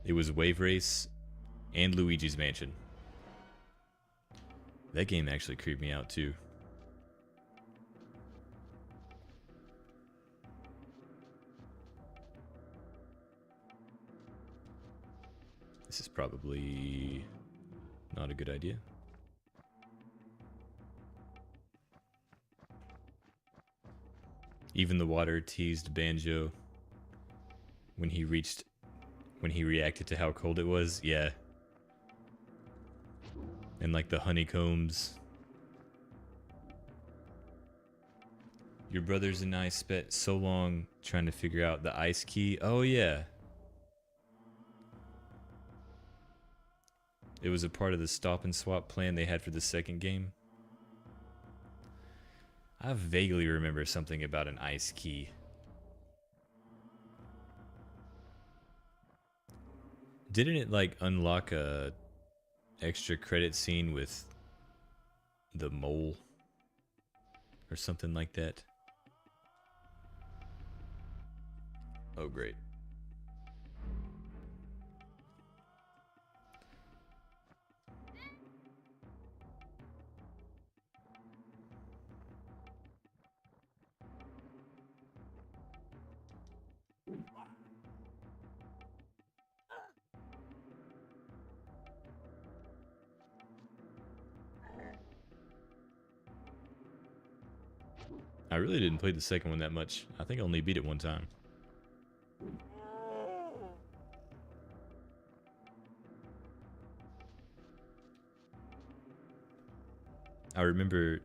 Speaker 1: It was Wave Race and Luigi's Mansion. That game actually creeped me out too. This is probably not a good idea. Even the water teased Banjo when he reacted to how cold it was. Yeah. And like the honeycombs. Your brothers and I spent so long trying to figure out the ice key. Oh yeah. It was a part of the stop and swap plan they had for the second game. I vaguely remember something about an ice key. Didn't it like unlock a extra credit scene with the mole or something like that? Oh great. I really didn't play the second one that much. I think I only beat it one time. I remember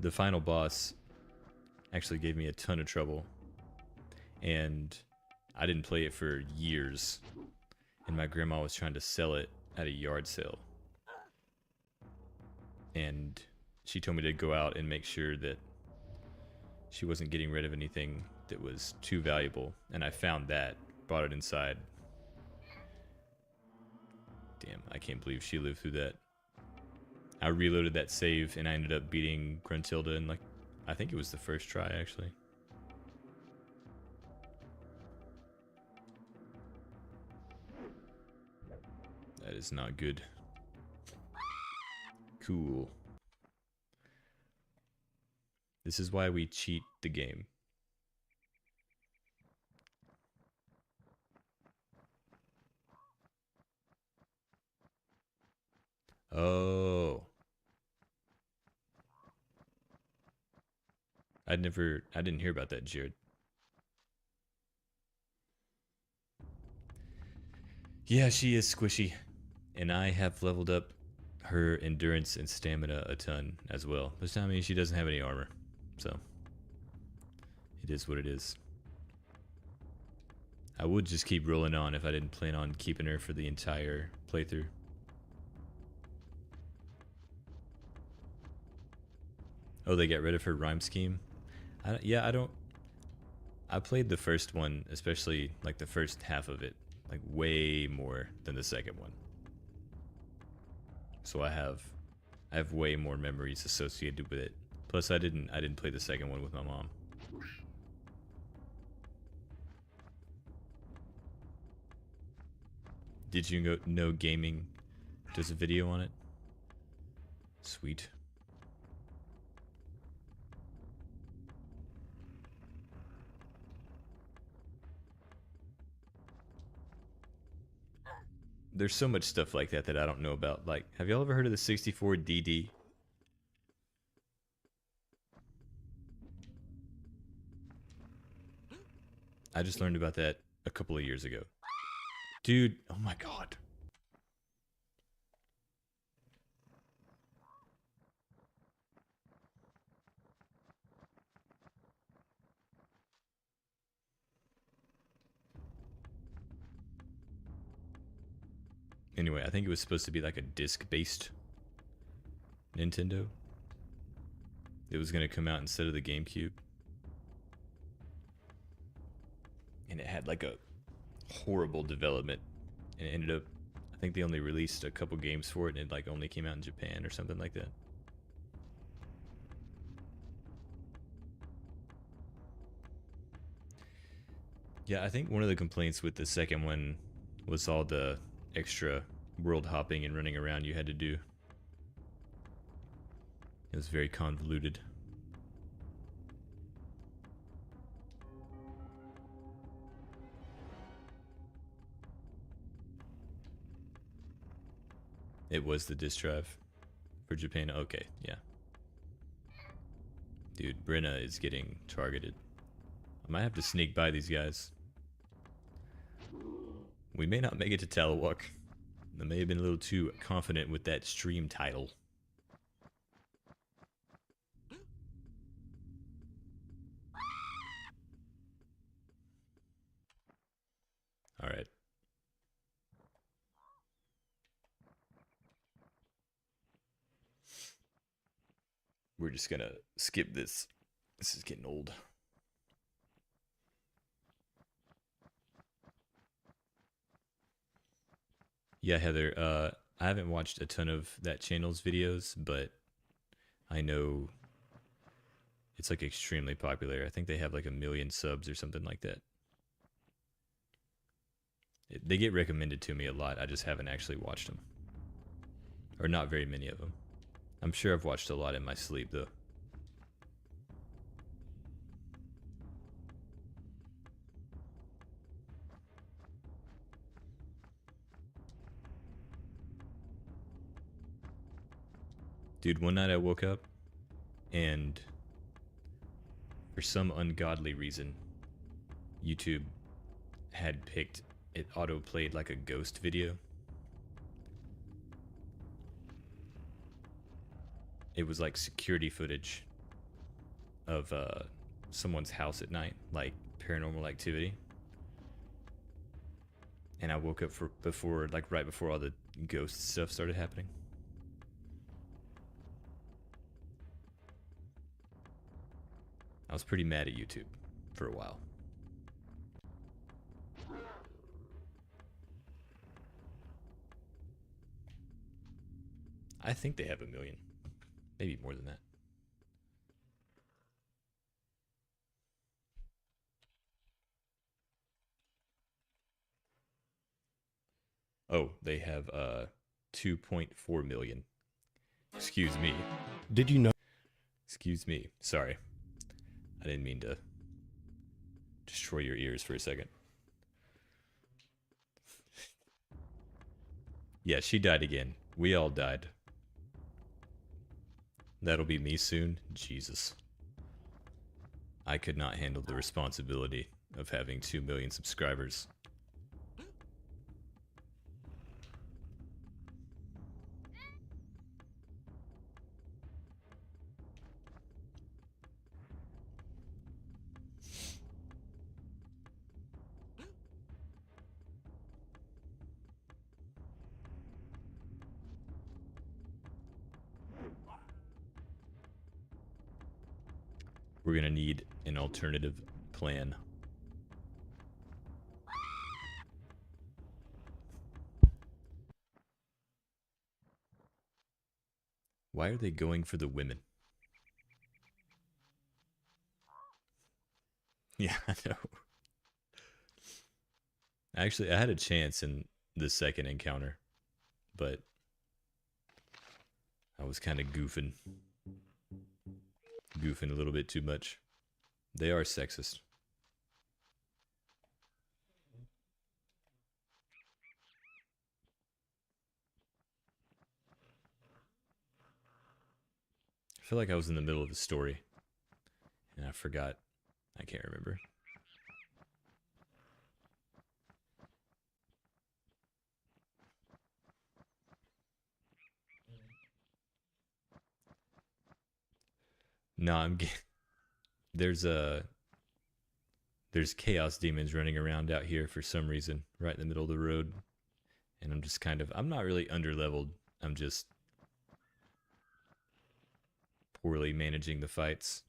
Speaker 1: the final boss actually gave me a ton of trouble. And I didn't play it for years. And my grandma was trying to sell it at a yard sale. And she told me to go out and make sure that she wasn't getting rid of anything that was too valuable. And I found that, brought it inside. Damn, I can't believe she lived through that. I reloaded that save and I ended up beating Gruntilda in like, I think it was the first try actually. That is not good. Cool. This is why we cheat the game. Oh. I didn't hear about that, Jared. Yeah, she is squishy. And I have leveled up her endurance and stamina a ton as well. But I mean, she doesn't have any armor. So, it is what it is. I would just keep rolling on if I didn't plan on keeping her for the entire playthrough. Oh, they got rid of her rhyme scheme? I played the first one, especially like the first half of it, like way more than the second one. So I have way more memories associated with it. Plus I didn't play the second one with my mom. Did you know gaming does a video on it? Sweet. There's so much stuff like that that I don't know about. Like, have y'all ever heard of the 64DD? I just learned about that a couple of years ago. Dude, oh my god. Anyway, I think it was supposed to be like a disc-based Nintendo. It was going to come out instead of the GameCube. And it had like a horrible development. And it ended up, I think they only released a couple games for it, and it like only came out in Japan or something like that. Yeah, I think one of the complaints with the second one was all the extra world hopping and running around you had to do. It was very convoluted. It was the disk drive for Japan. Okay, yeah. Dude, Brenna is getting targeted. I might have to sneak by these guys. We may not make it to Talewok. I may have been a little too confident with that stream title. Alright. We're just gonna skip this. This is getting old. Yeah, Heather, I haven't watched a ton of that channel's videos, but I know it's like extremely popular. I think they have like 1 million subs or something like that. They get recommended to me a lot. I just haven't actually watched them. Or not very many of them. I'm sure I've watched a lot in my sleep, though. Dude, one night I woke up and for some ungodly reason, YouTube had picked, it auto-played like a ghost video. It was like security footage of someone's house at night, like Paranormal Activity. And I woke up right before all the ghost stuff started happening. I was pretty mad at YouTube for a while. I think they have 1 million. Maybe more than that. Oh, they have 2.4 million. Excuse me.
Speaker 2: Did you know?
Speaker 1: Excuse me. Sorry. I didn't mean to destroy your ears for a second. Yeah, she died again. We all died. That'll be me soon. Jesus. I could not handle the responsibility of having 2 million subscribers. We're gonna need an alternative plan. Why are they going for the women? Yeah, I know. Actually, I had a chance in the second encounter, but I was kind of goofing a little bit too much. They are sexist. I feel like I was in the middle of a story and I forgot. I can't remember. No, there's chaos demons running around out here for some reason, right in the middle of the road, And I'm just kind of, I'm not really underleveled. I'm just poorly managing the fights.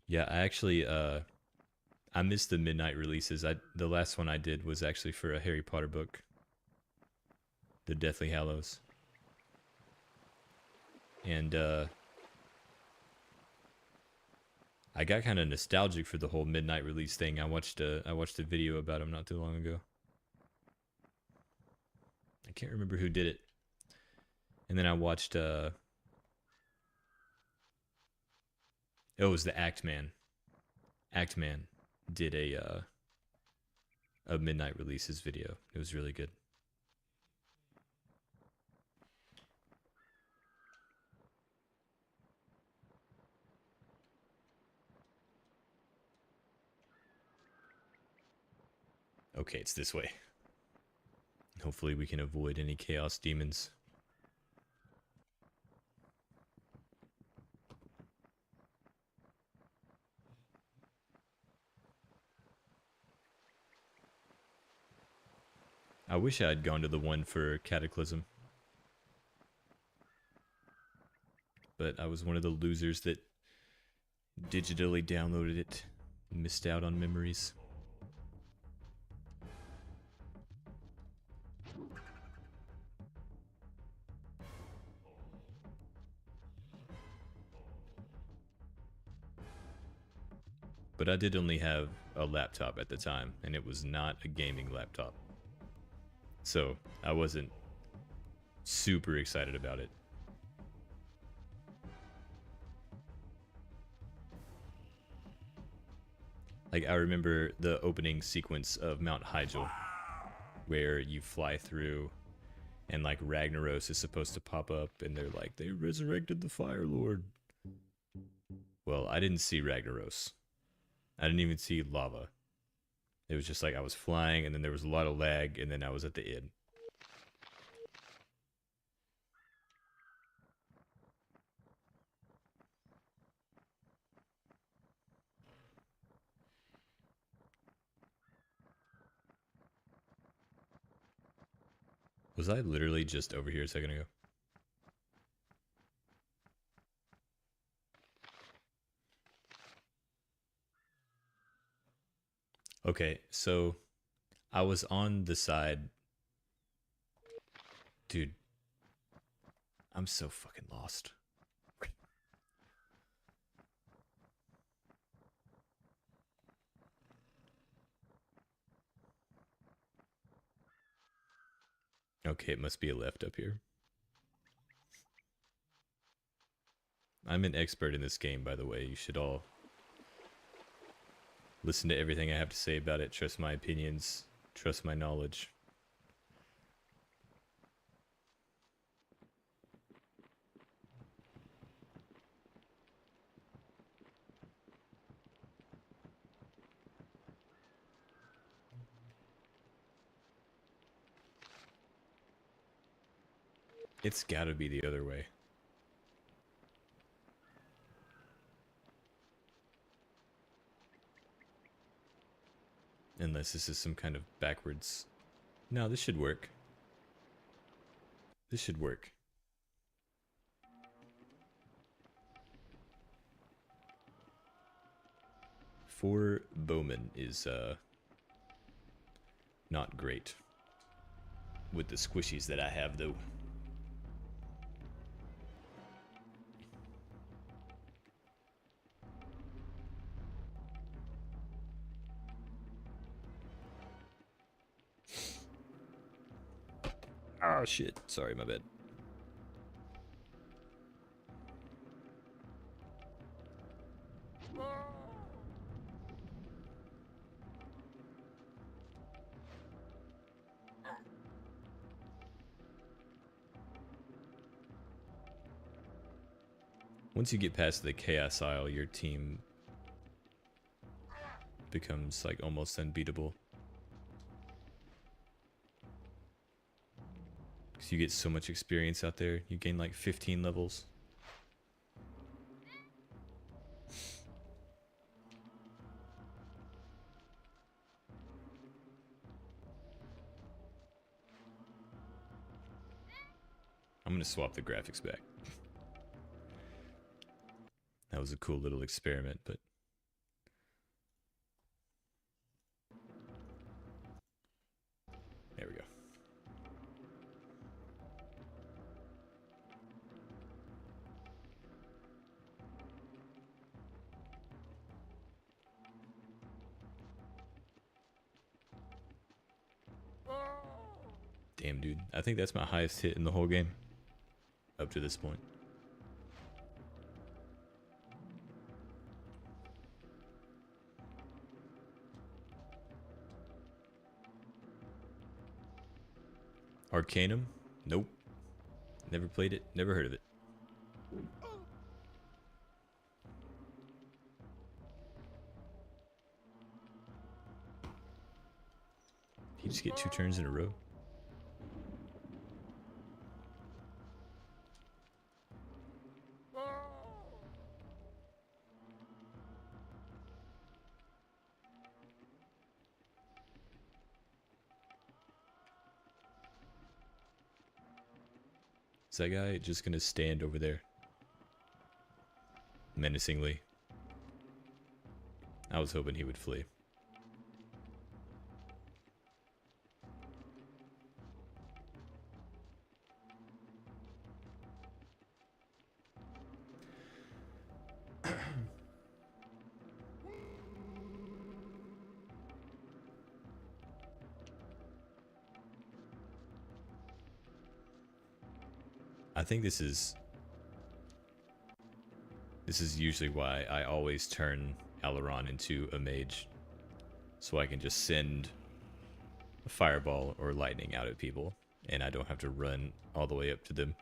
Speaker 1: Yeah, I actually I missed the midnight releases. The last one I did was actually for a Harry Potter book, The Deathly Hallows. And I got kind of nostalgic for the whole midnight release thing. I watched a video about him not too long ago. I can't remember who did it. And then I watched it was the Act Man. Act Man did a midnight releases video. It was really good. Okay, it's this way. Hopefully we can avoid any chaos demons. I wish I had gone to the one for Cataclysm. But I was one of the losers that digitally downloaded it and missed out on memories. But I did only have a laptop at the time, and it was not a gaming laptop. So I wasn't super excited about it. Like, I remember the opening sequence of Mount Hyjal, where you fly through, and like Ragnaros is supposed to pop up, and they're like, they resurrected the Fire Lord. Well, I didn't see Ragnaros. I didn't even see lava. It was just like I was flying, and then there was a lot of lag, and then I was at the end. Was I literally just over here a second ago? Okay, so I was on the side. Dude, I'm so fucking lost. Okay, it must be a left up here. I'm an expert in this game, by the way. You should all listen to everything I have to say about it. Trust my opinions. Trust my knowledge. It's gotta be the other way. Unless this is some kind of backwards. No, this should work. This should work. For Bowman is not great with the squishies that I have, though. Oh shit, sorry, my bad. Once you get past the Chaos Isle, your team becomes like almost unbeatable. Because you get so much experience out there. You gain like 15 levels. I'm gonna swap the graphics back. That was a cool little experiment, but there we go. Damn, dude. I think that's my highest hit in the whole game. Up to this point. Arcanum? Nope. Never played it. Never heard of it. You just get 2 turns in a row. Is that guy just gonna stand over there? Menacingly. I was hoping he would flee. I think this is usually why I always turn Aileron into a mage, so I can just send a fireball or lightning out at people, and I don't have to run all the way up to them.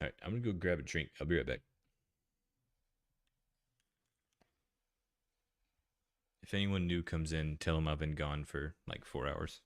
Speaker 1: Alright, I'm gonna go grab a drink. I'll be right back. If anyone new comes in, tell them I've been gone for like 4 hours.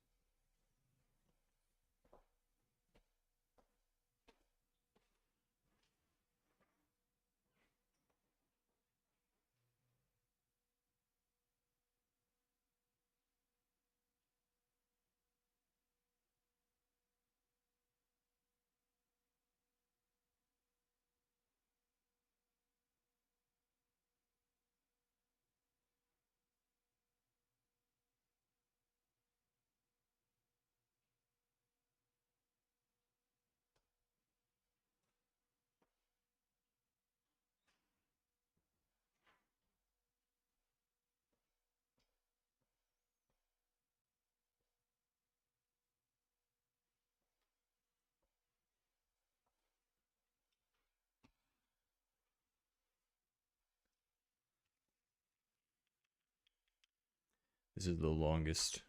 Speaker 1: This is the longest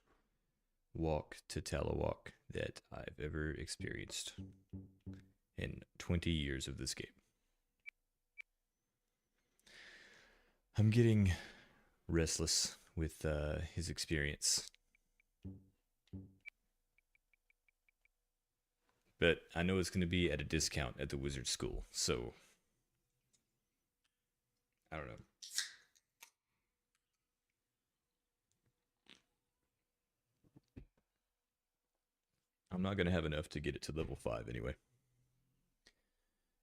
Speaker 1: walk to Talewok that I've ever experienced in 20 years of this game. I'm getting restless with his experience. But I know it's going to be at a discount at the wizard school, so I don't know. I'm not going to have enough to get it to level 5 anyway.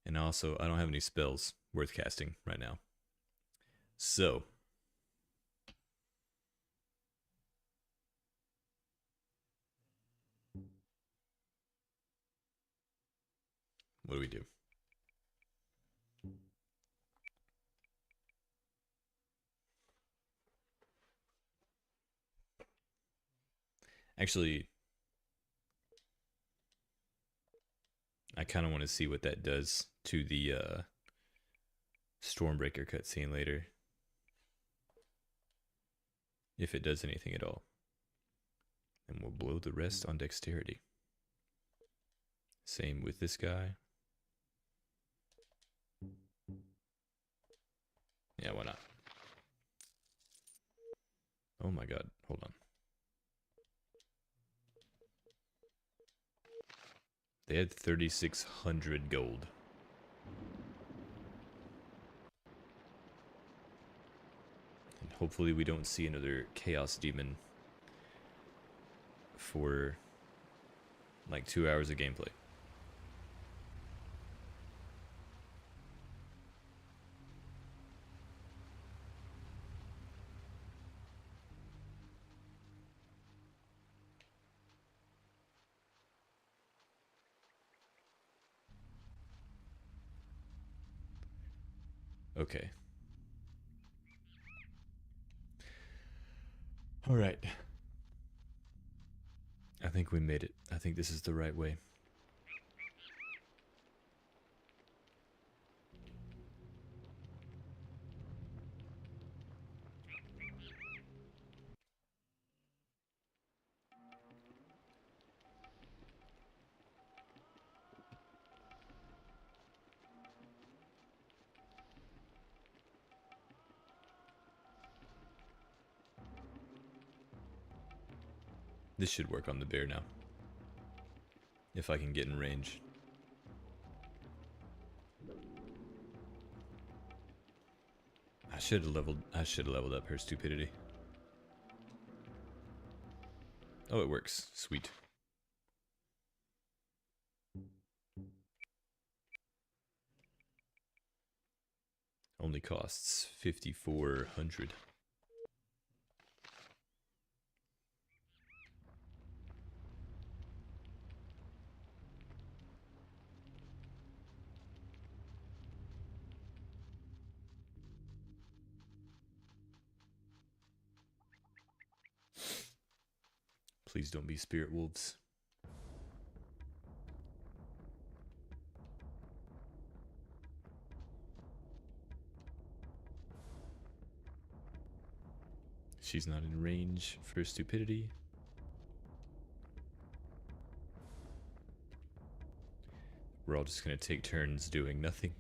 Speaker 1: And also, I don't have any spells worth casting right now. So, what do we do? Actually, I kind of want to see what that does to the Stormbreaker cutscene later. If it does anything at all. And we'll blow the rest on dexterity. Same with this guy. Yeah, why not? Oh my god, hold on. They had 3,600 gold. And hopefully we don't see another Chaos Demon for like 2 hours of gameplay. Okay. All right. I think we made it. I think this is the right way. This should work on the bear now. If I can get in range. I should have leveled up her stupidity. Oh, it works. Sweet. Only costs 5,400. Please don't be spirit wolves. She's not in range for stupidity. We're all just gonna take turns doing nothing.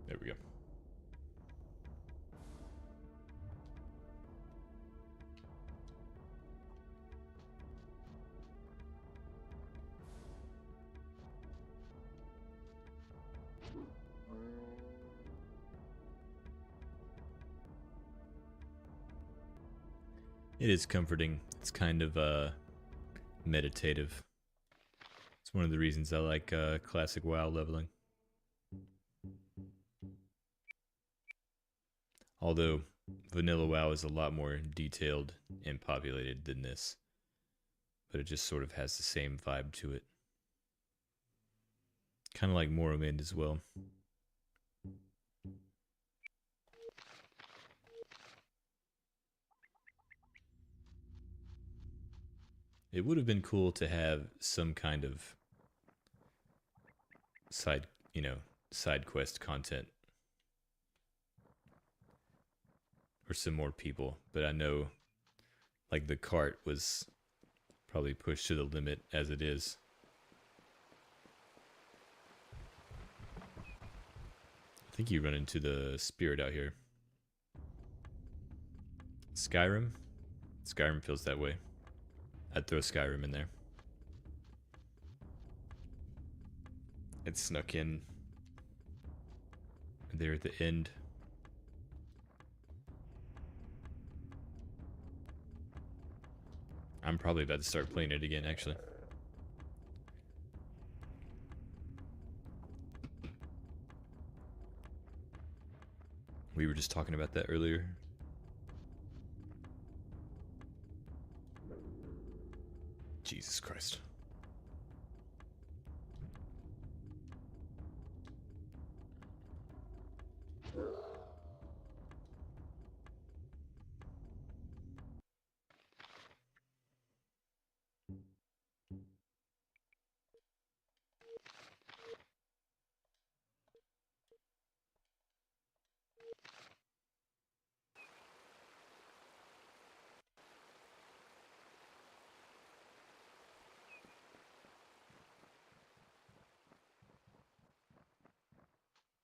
Speaker 1: There we go. It is comforting. It's kind of meditative. It's one of the reasons I like classic WoW leveling. Although vanilla WoW is a lot more detailed and populated than this. But it just sort of has the same vibe to it. Kind of like Morrowind as well. It would have been cool to have some kind of side quest content. Or some more people. But I know, like, the cart was probably pushed to the limit as it is. I think you run into the spirit out here. Skyrim? Skyrim feels that way. I'd throw Skyrim in there. It snuck in there at the end. I'm probably about to start playing it again, actually. We were just talking about that earlier. Jesus Christ.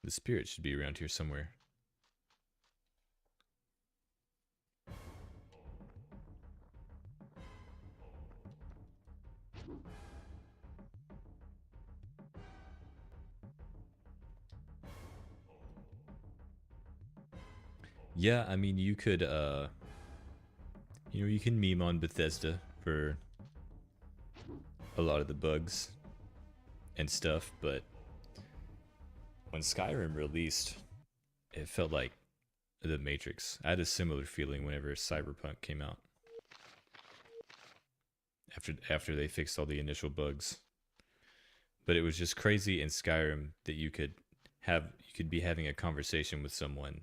Speaker 1: The spirit should be around here somewhere. Yeah, I mean, you could, you can meme on Bethesda for a lot of the bugs and stuff, but when Skyrim released, it felt like the Matrix. I had a similar feeling whenever Cyberpunk came out. After they fixed all the initial bugs. But it was just crazy in Skyrim that you could be having a conversation with someone,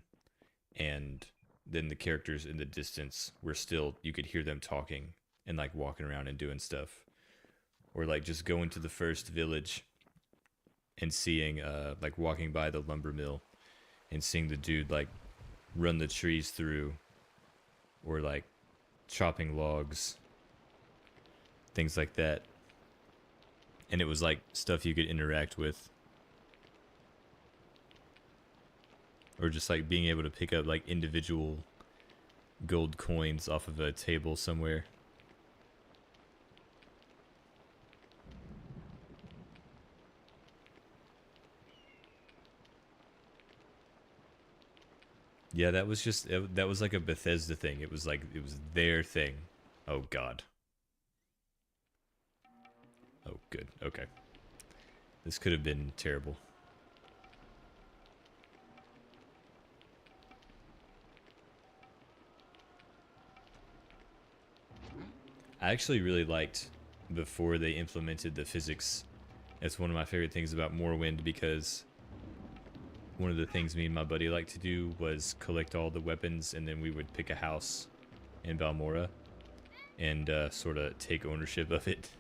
Speaker 1: and then the characters in the distance were still, you could hear them talking and like walking around and doing stuff. Or like just going to the first village and seeing like walking by the lumber mill and seeing the dude like run the trees through, or like chopping logs, things like that. And it was like stuff you could interact with, or just like being able to pick up like individual gold coins off of a table somewhere. Yeah, that was just, that was like a Bethesda thing. It was like, it was their thing. Oh god. Oh good, okay. This could have been terrible. I actually really liked before they implemented the physics. It's one of my favorite things about Morrowind, because one of the things me and my buddy liked to do was collect all the weapons, and then we would pick a house in Balmora and sort of take ownership of it.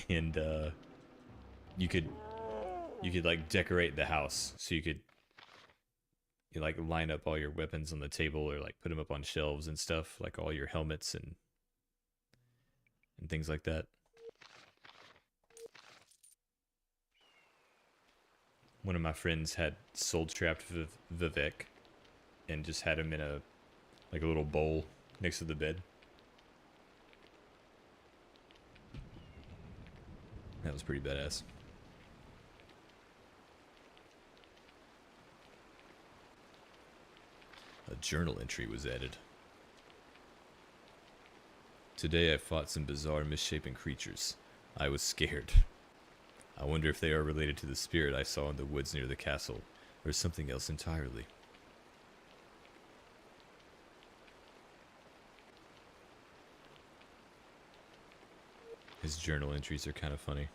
Speaker 1: And you could like decorate the house, so you could like line up all your weapons on the table, or like put them up on shelves and stuff, like all your helmets and things like that. One of my friends had soul trapped Vivek and just had him in a like a little bowl next to the bed. That was pretty badass. A journal entry was added. Today I fought some bizarre, misshapen creatures. I was scared. I wonder if they are related to the spirit I saw in the woods near the castle, or something else entirely. His journal entries are kind of funny.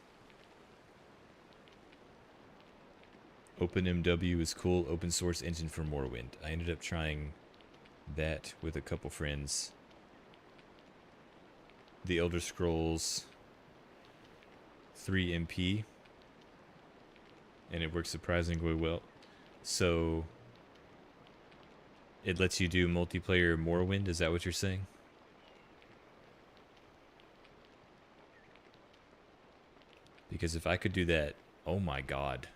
Speaker 1: OpenMW is cool, open source engine for Morrowind. I ended up trying that with a couple friends. The Elder Scrolls 3 MP, and it works surprisingly well. So it lets you do multiplayer Morrowind, is that what you're saying? Because if I could do that, oh my god.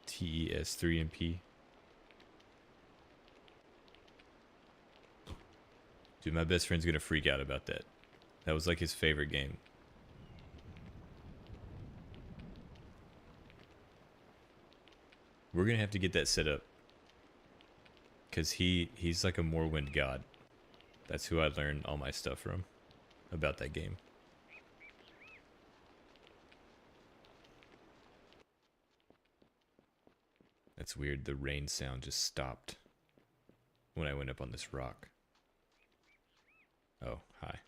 Speaker 1: TES 3MP. Dude, my best friend's gonna freak out about that. That was like his favorite game. We're gonna have to get that set up, because he's like a Morrowind god. That's who I learned all my stuff from about that game. That's weird. The rain sound just stopped when I went up on this rock. Oh, hi.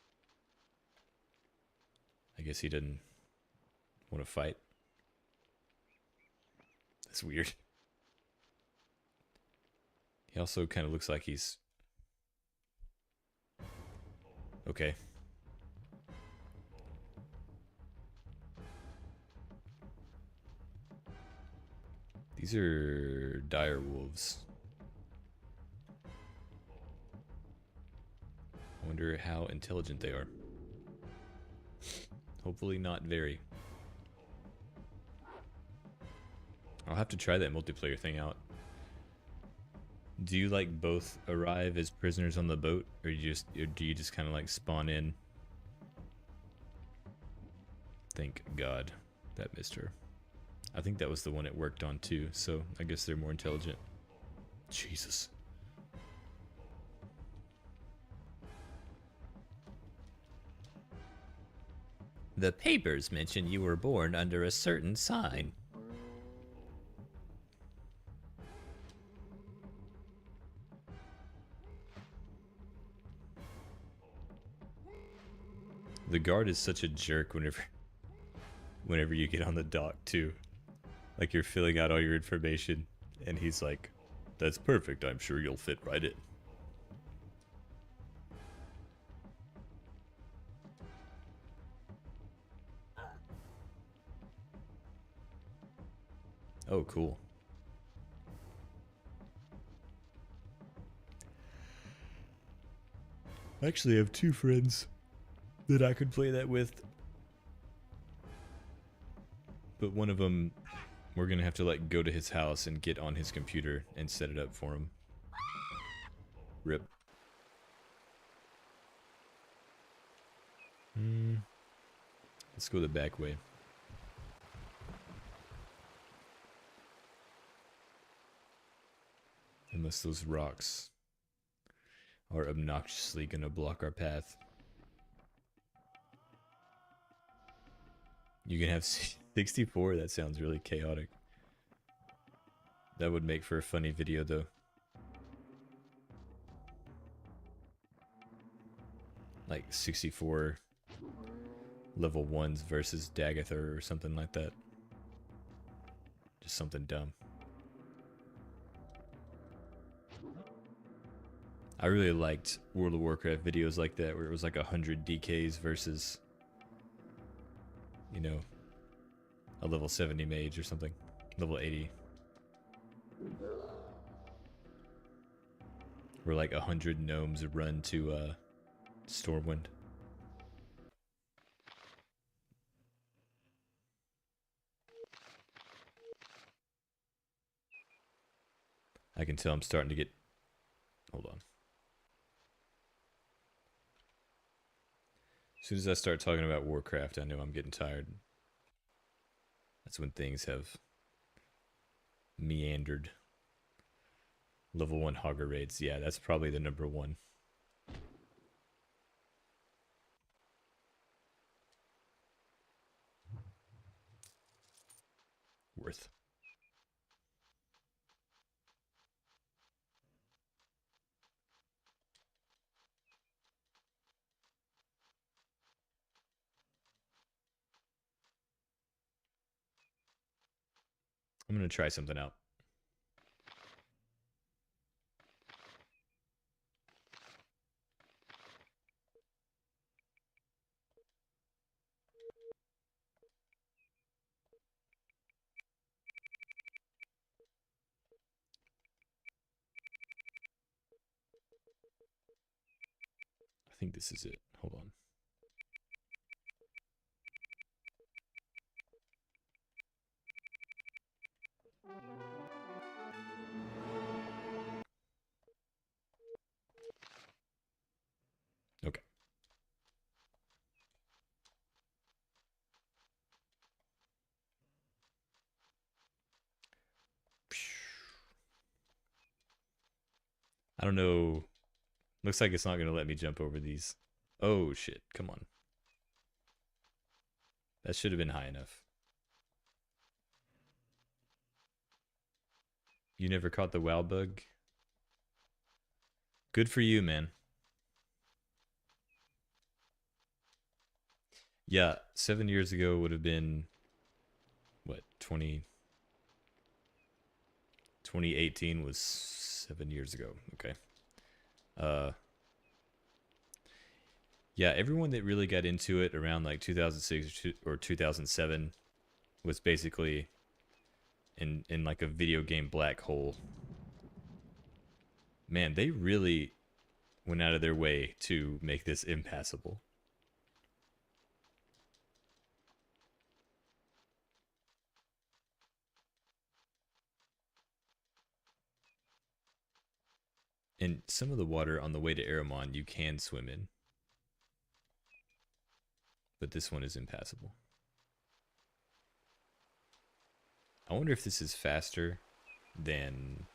Speaker 1: I guess he didn't want to fight. That's weird. He also kind of looks like he's... Okay. These are dire wolves. I wonder how intelligent they are. Hopefully not very. I'll have to try that multiplayer thing out. Do you like both arrive as prisoners on the boat, or do you just kind of like spawn in? Thank God that missed her. I think that was the one it worked on too, so I guess they're more intelligent. Jesus. The papers mention you were born under a certain sign. The guard is such a jerk whenever you get on the dock too. Like you're filling out all your information and he's like, "That's perfect, I'm sure you'll fit right in." Oh, cool. I actually have 2 friends that I could play that with. But one of them, we're gonna have to like go to his house and get on his computer and set it up for him. Rip. Let's go the back way. Unless those rocks are obnoxiously gonna block our path. You can have 64? That sounds really chaotic. That would make for a funny video though. Like 64 level 1s versus Dagather or something like that. Just something dumb. I really liked World of Warcraft videos like that where it was like 100 DKs versus, you know, a level 70 mage or something. Level 80. Where like 100 gnomes run to Stormwind. I can tell I'm starting to get... Hold on. As soon as I start talking about Warcraft, I know I'm getting tired. That's when things have meandered. Level 1 Hogger raids. Yeah, that's probably the number 1. Worth. I'm going to try something out. I think this is it. Hold on. Okay. I don't know. Looks like it's not going to let me jump over these. Oh, shit. Come on. That should have been high enough. You never caught the WoW bug? Good for you, man. Yeah, 7 years ago would have been, what, 2018 was 7 years ago. Okay. Yeah, everyone that really got into it around like 2006 or 2007 was basically in like a video game black hole. Man, they really went out of their way to make this impassable. And some of the water on the way to Aramon you can swim in. But this one is impassable. I wonder if this is faster than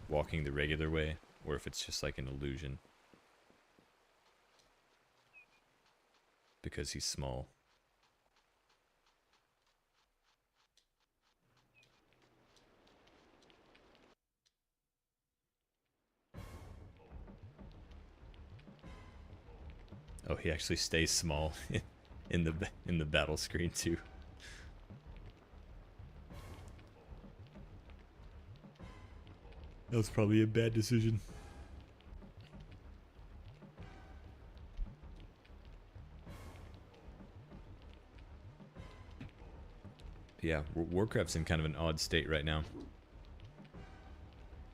Speaker 1: walking the regular way, or if it's just like an illusion. Because he's small. Oh, he actually stays small in the battle screen too. That was probably a bad decision. Yeah, Warcraft's in kind of an odd state right now.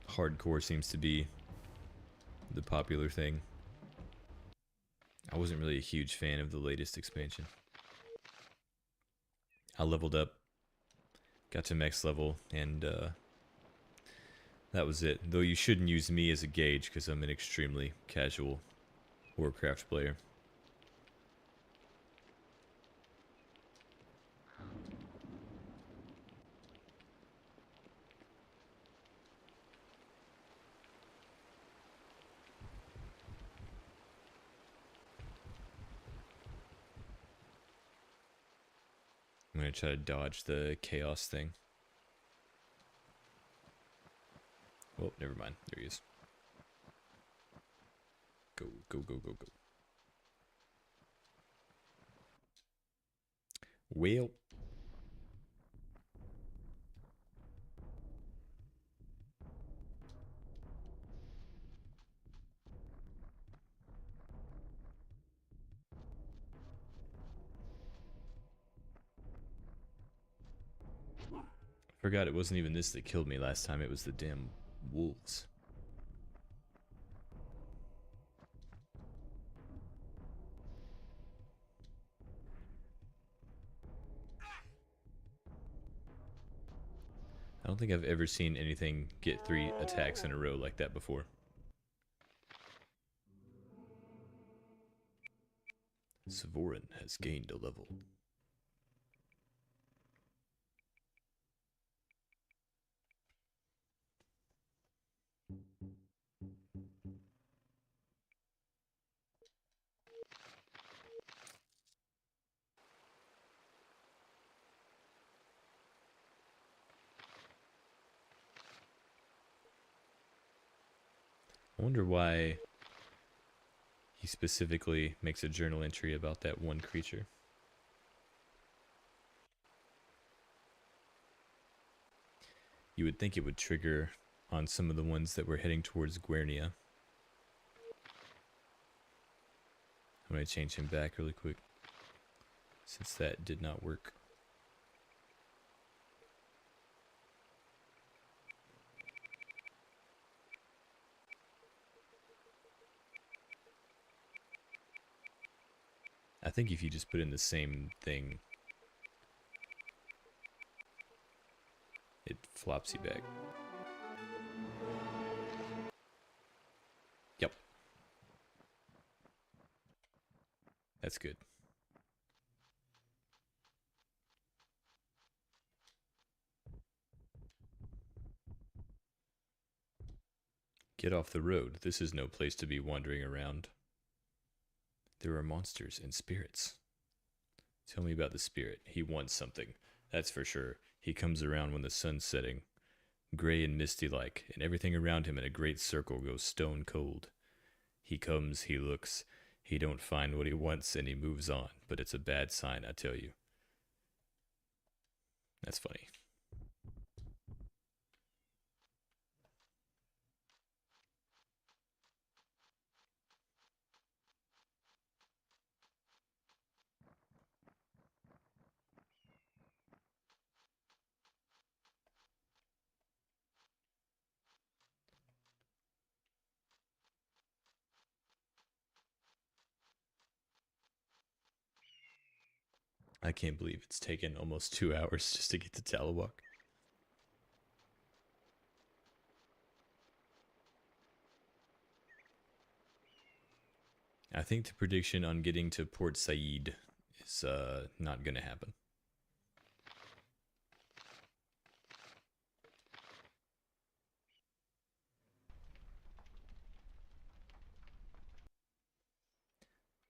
Speaker 1: Hardcore seems to be the popular thing. I wasn't really a huge fan of the latest expansion. I leveled up, got to max level, and that was it. Though you shouldn't use me as a gauge because I'm an extremely casual Warcraft player. I'm going to try to dodge the chaos thing. Oh, never mind. There he is. Go, go, go, go, go. Well. Forgot it wasn't even this that killed me last time. It was the damn wolves. I don't think I've ever seen anything get 3 attacks in a row like that before. Sevoran has gained a level. I wonder why he specifically makes a journal entry about that one creature. You would think it would trigger on some of the ones that were heading towards Guernia. I'm going to change him back really quick, since that did not work. I think if you just put in the same thing, it flops you back. Yep. That's good. Get off the road. This is no place to be wandering around. There are monsters and spirits. Tell me about the spirit. He wants something. That's for sure. He comes around when the sun's setting, gray and misty like, and everything around him in a great circle goes stone cold. He comes, he looks, he don't find what he wants, and he moves on. But it's a bad sign, I tell you. That's funny. I can't believe it's taken almost 2 hours just to get to Talewok. I think the prediction on getting to Port Said is not going to happen.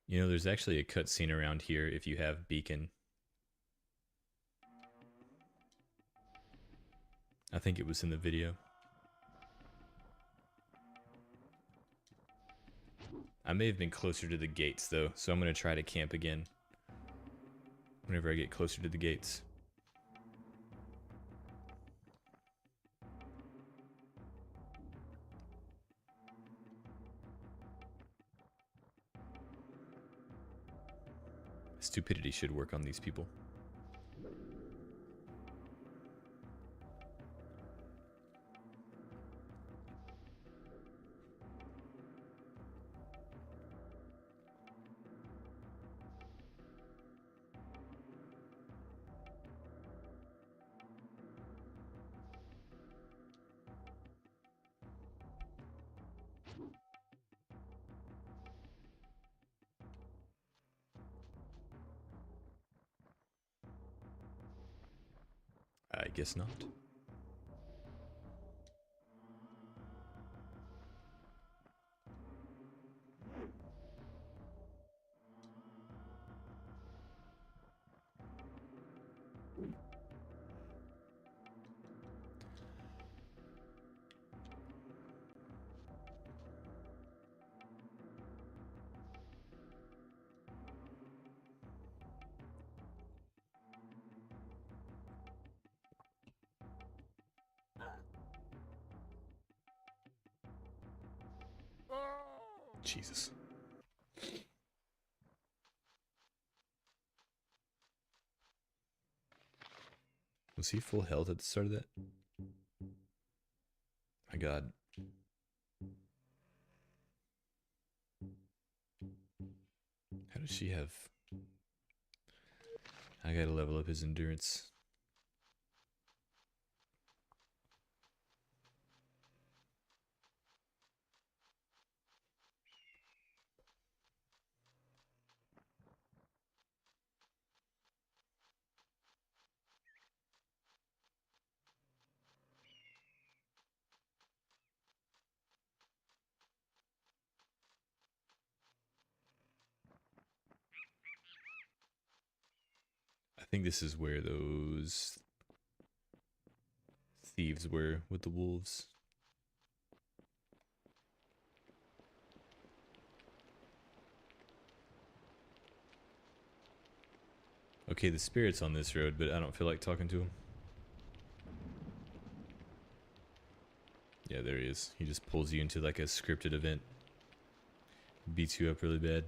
Speaker 1: You know, there's actually a cutscene around here if you have Beacon. I think it was in the video. I may have been closer to the gates though, so I'm going to try to camp again whenever I get closer to the gates. Stupidity should work on these people. I guess not. Jesus. Was he full health at the start of that? My God. How does she have... I gotta level up his endurance. I think this is where those thieves were with the wolves. Okay, the spirit's on this road, but I don't feel like talking to him. Yeah, there he is. He just pulls you into like a scripted event. Beats you up really bad.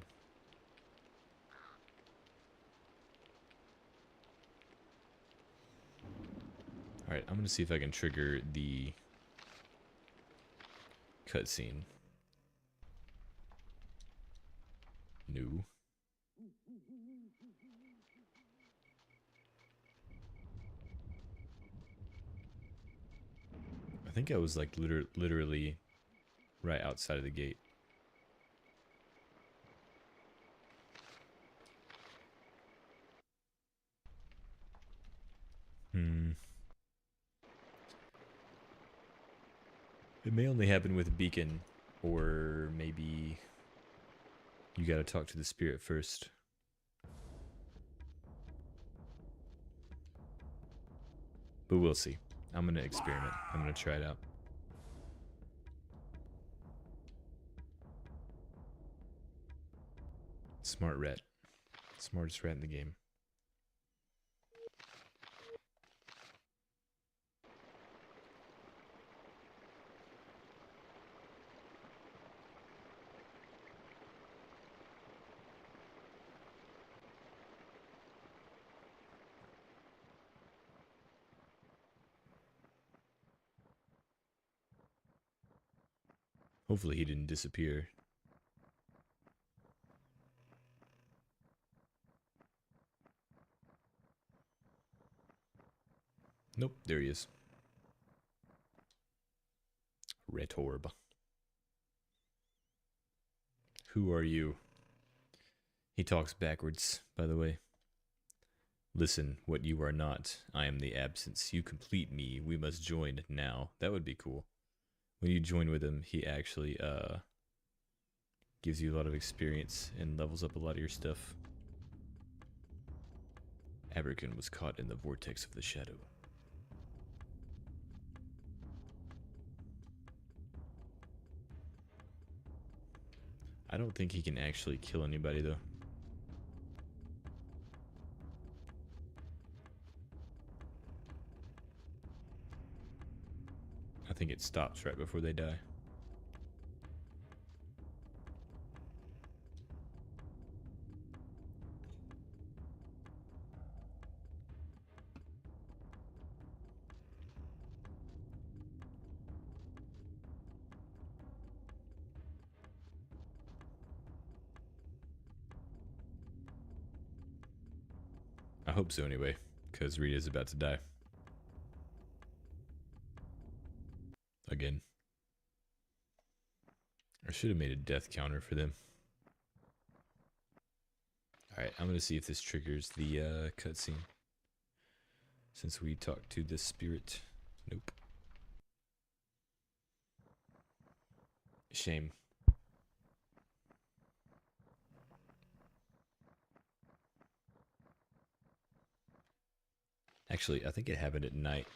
Speaker 1: Alright, I'm gonna see if I can trigger the cutscene. No. I think I was like literally right outside of the gate. It may only happen with a beacon, or maybe you gotta talk to the spirit first. But we'll see. I'm gonna experiment. I'm gonna try it out. Smart rat. Smartest rat in the game. Hopefully he didn't disappear. Nope, there he is. Red orb. Who are you? He talks backwards, by the way. Listen, what you are not. I am the absence. You complete me. We must join now. That would be cool. When you join with him, he actually gives you a lot of experience and levels up a lot of your stuff. Aberkin was caught in the vortex of the shadow. I don't think he can actually kill anybody, though. I think it stops right before they die. I hope so anyway, because Rita's about to die. Again. I should have made a death counter for them. Alright, I'm going to see if this triggers the cutscene. Since we talked to the spirit. Nope. Shame. Actually, I think it happened at night.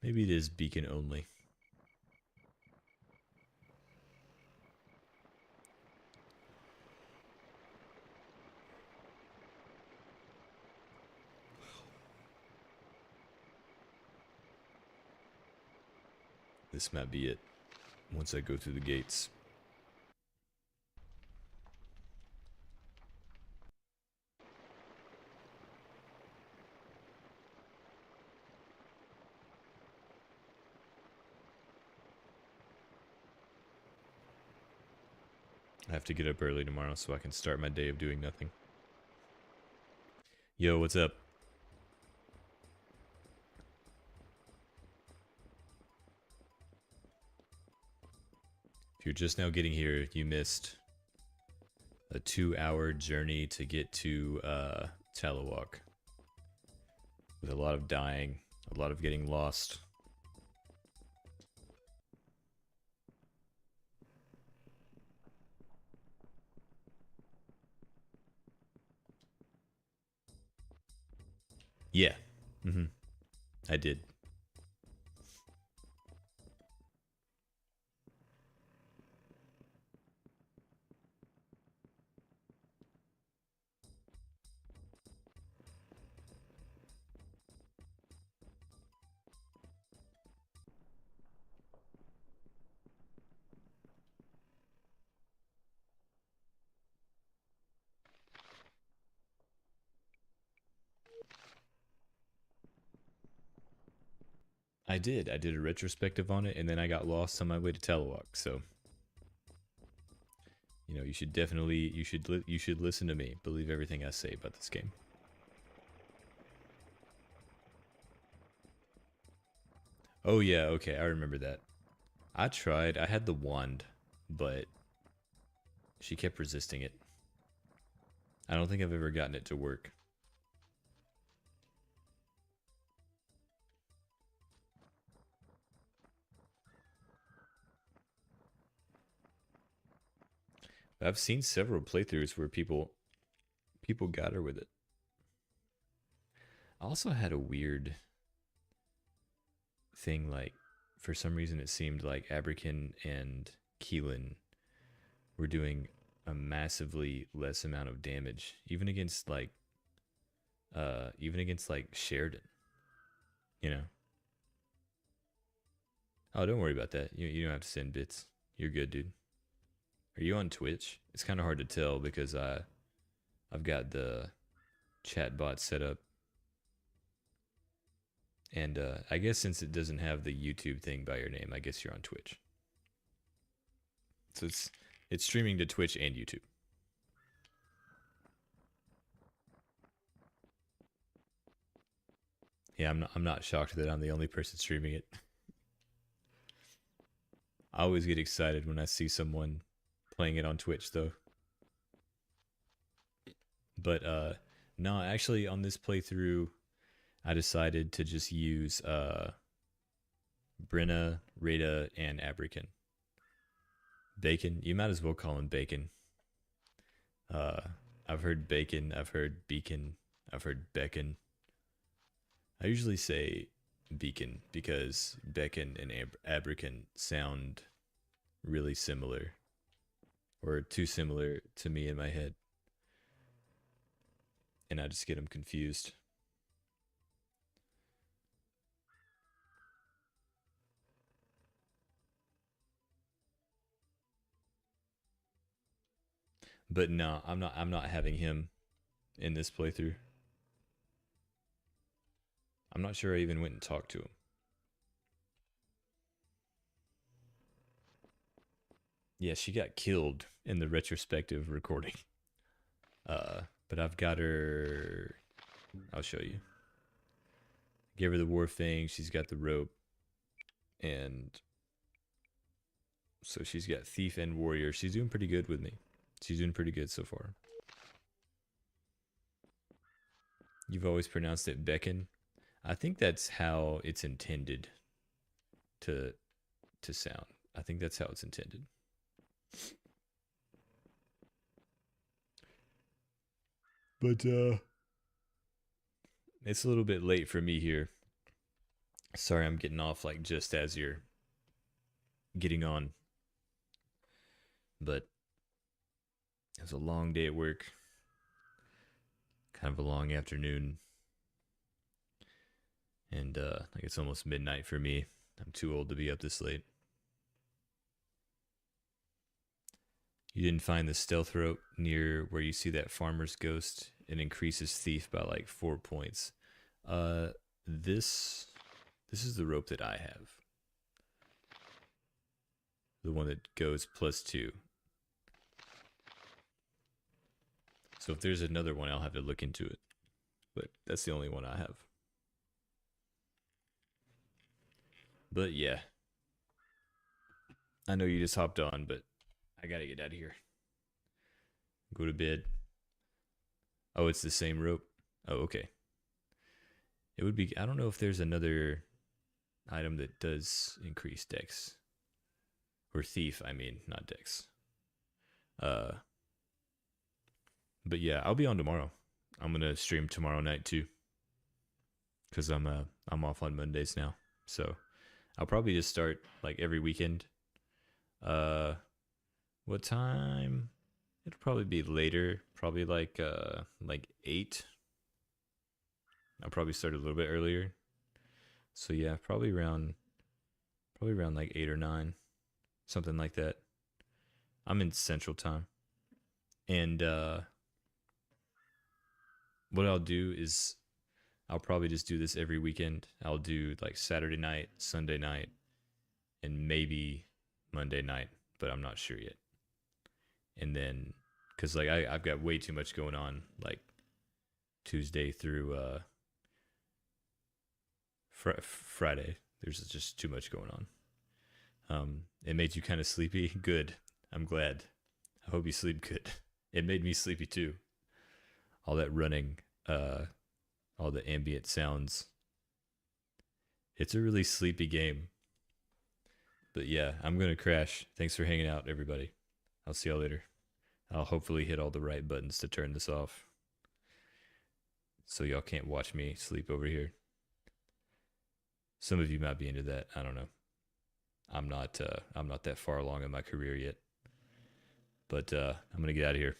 Speaker 1: Maybe it is beacon only. This might be it. Once I go through the gates. I have to get up early tomorrow so I can start my day of doing nothing. Yo, what's up? If you're just now getting here, you missed a 2-hour journey to get to Talewok. With a lot of dying, a lot of getting lost. Yeah. I did. I did. I did a retrospective on it, and then I got lost on my way to Talewok. So, you know, you should definitely you should listen to me. Believe everything I say about this game. Oh yeah, okay, I remember that. I tried. I had the wand, but she kept resisting it. I don't think I've ever gotten it to work. I've seen several playthroughs where people got her with it. I also had a weird thing, like for some reason it seemed like Aberkin and Keelan were doing a massively less amount of damage, even against like Sheridan, you know. Oh, don't worry about that. You don't have to send bits. You're good, dude. Are you on Twitch? It's kind of hard to tell because I've got the chat bot set up. And I guess since it doesn't have the YouTube thing by your name, I guess you're on Twitch. So it's streaming to Twitch and YouTube. Yeah, I'm not shocked that I'm the only person streaming it. I always get excited when I see someone playing it on Twitch, though. But no, actually, on this playthrough, I decided to just use Brenna, Rada, and Abrican. Bacon. You might as well call him Bacon. Uh, I've heard Bacon. I've heard Beacon. I've heard Beacon. I usually say Beacon because Beacon and Abrican sound really similar, or too similar to me in my head, and I just get them confused. But no, I'm not. I'm not having him in this playthrough. I'm not sure I even went and talked to him. Yeah, she got killed in the retrospective recording. But I've got her. I'll show you. Give her the war fang. She's got the rope, and so she's got thief and warrior. She's doing pretty good with me. She's doing pretty good so far. You've always pronounced it Beckon. I think that's how it's intended to sound. I think that's how it's intended. But it's a little bit late for me here. Sorry, I'm getting off like just as you're getting on. But it was a long day at work. Kind of a long afternoon. And like it's almost midnight for me. I'm too old to be up this late. You didn't find the stealth rope near where you see that farmer's ghost. It increases thief by like 4 points. This is the rope that I have. The one that goes +2. So if there's another one, I'll have to look into it. But that's the only one I have. But yeah. I know you just hopped on, but I gotta get out of here. Go to bed. Oh, it's the same rope? Oh, okay. It would be... I don't know if there's another item that does increase dex. Or thief, I mean, not dex. But yeah, I'll be on tomorrow. I'm gonna stream tomorrow night too. Cause I'm off on Mondays now. So I'll probably just start like every weekend. What time? It'll probably be later. Probably like 8. I'll probably start a little bit earlier. So yeah, probably around like 8 or 9. Something like that. I'm in Central Time. And what I'll do is I'll probably just do this every weekend. I'll do like Saturday night, Sunday night, and maybe Monday night, but I'm not sure yet. And then, cause like I've got way too much going on, like Tuesday through Friday. There's just too much going on. It made you kind of sleepy. Good. I'm glad. I hope you sleep good. It made me sleepy too. All that running, all the ambient sounds. It's a really sleepy game. But yeah, I'm going to crash. Thanks for hanging out, everybody. I'll see y'all later. I'll hopefully hit all the right buttons to turn this off. So y'all can't watch me sleep over here. Some of you might be into that. I don't know. I'm not that far along in my career yet. But I'm going to get out of here.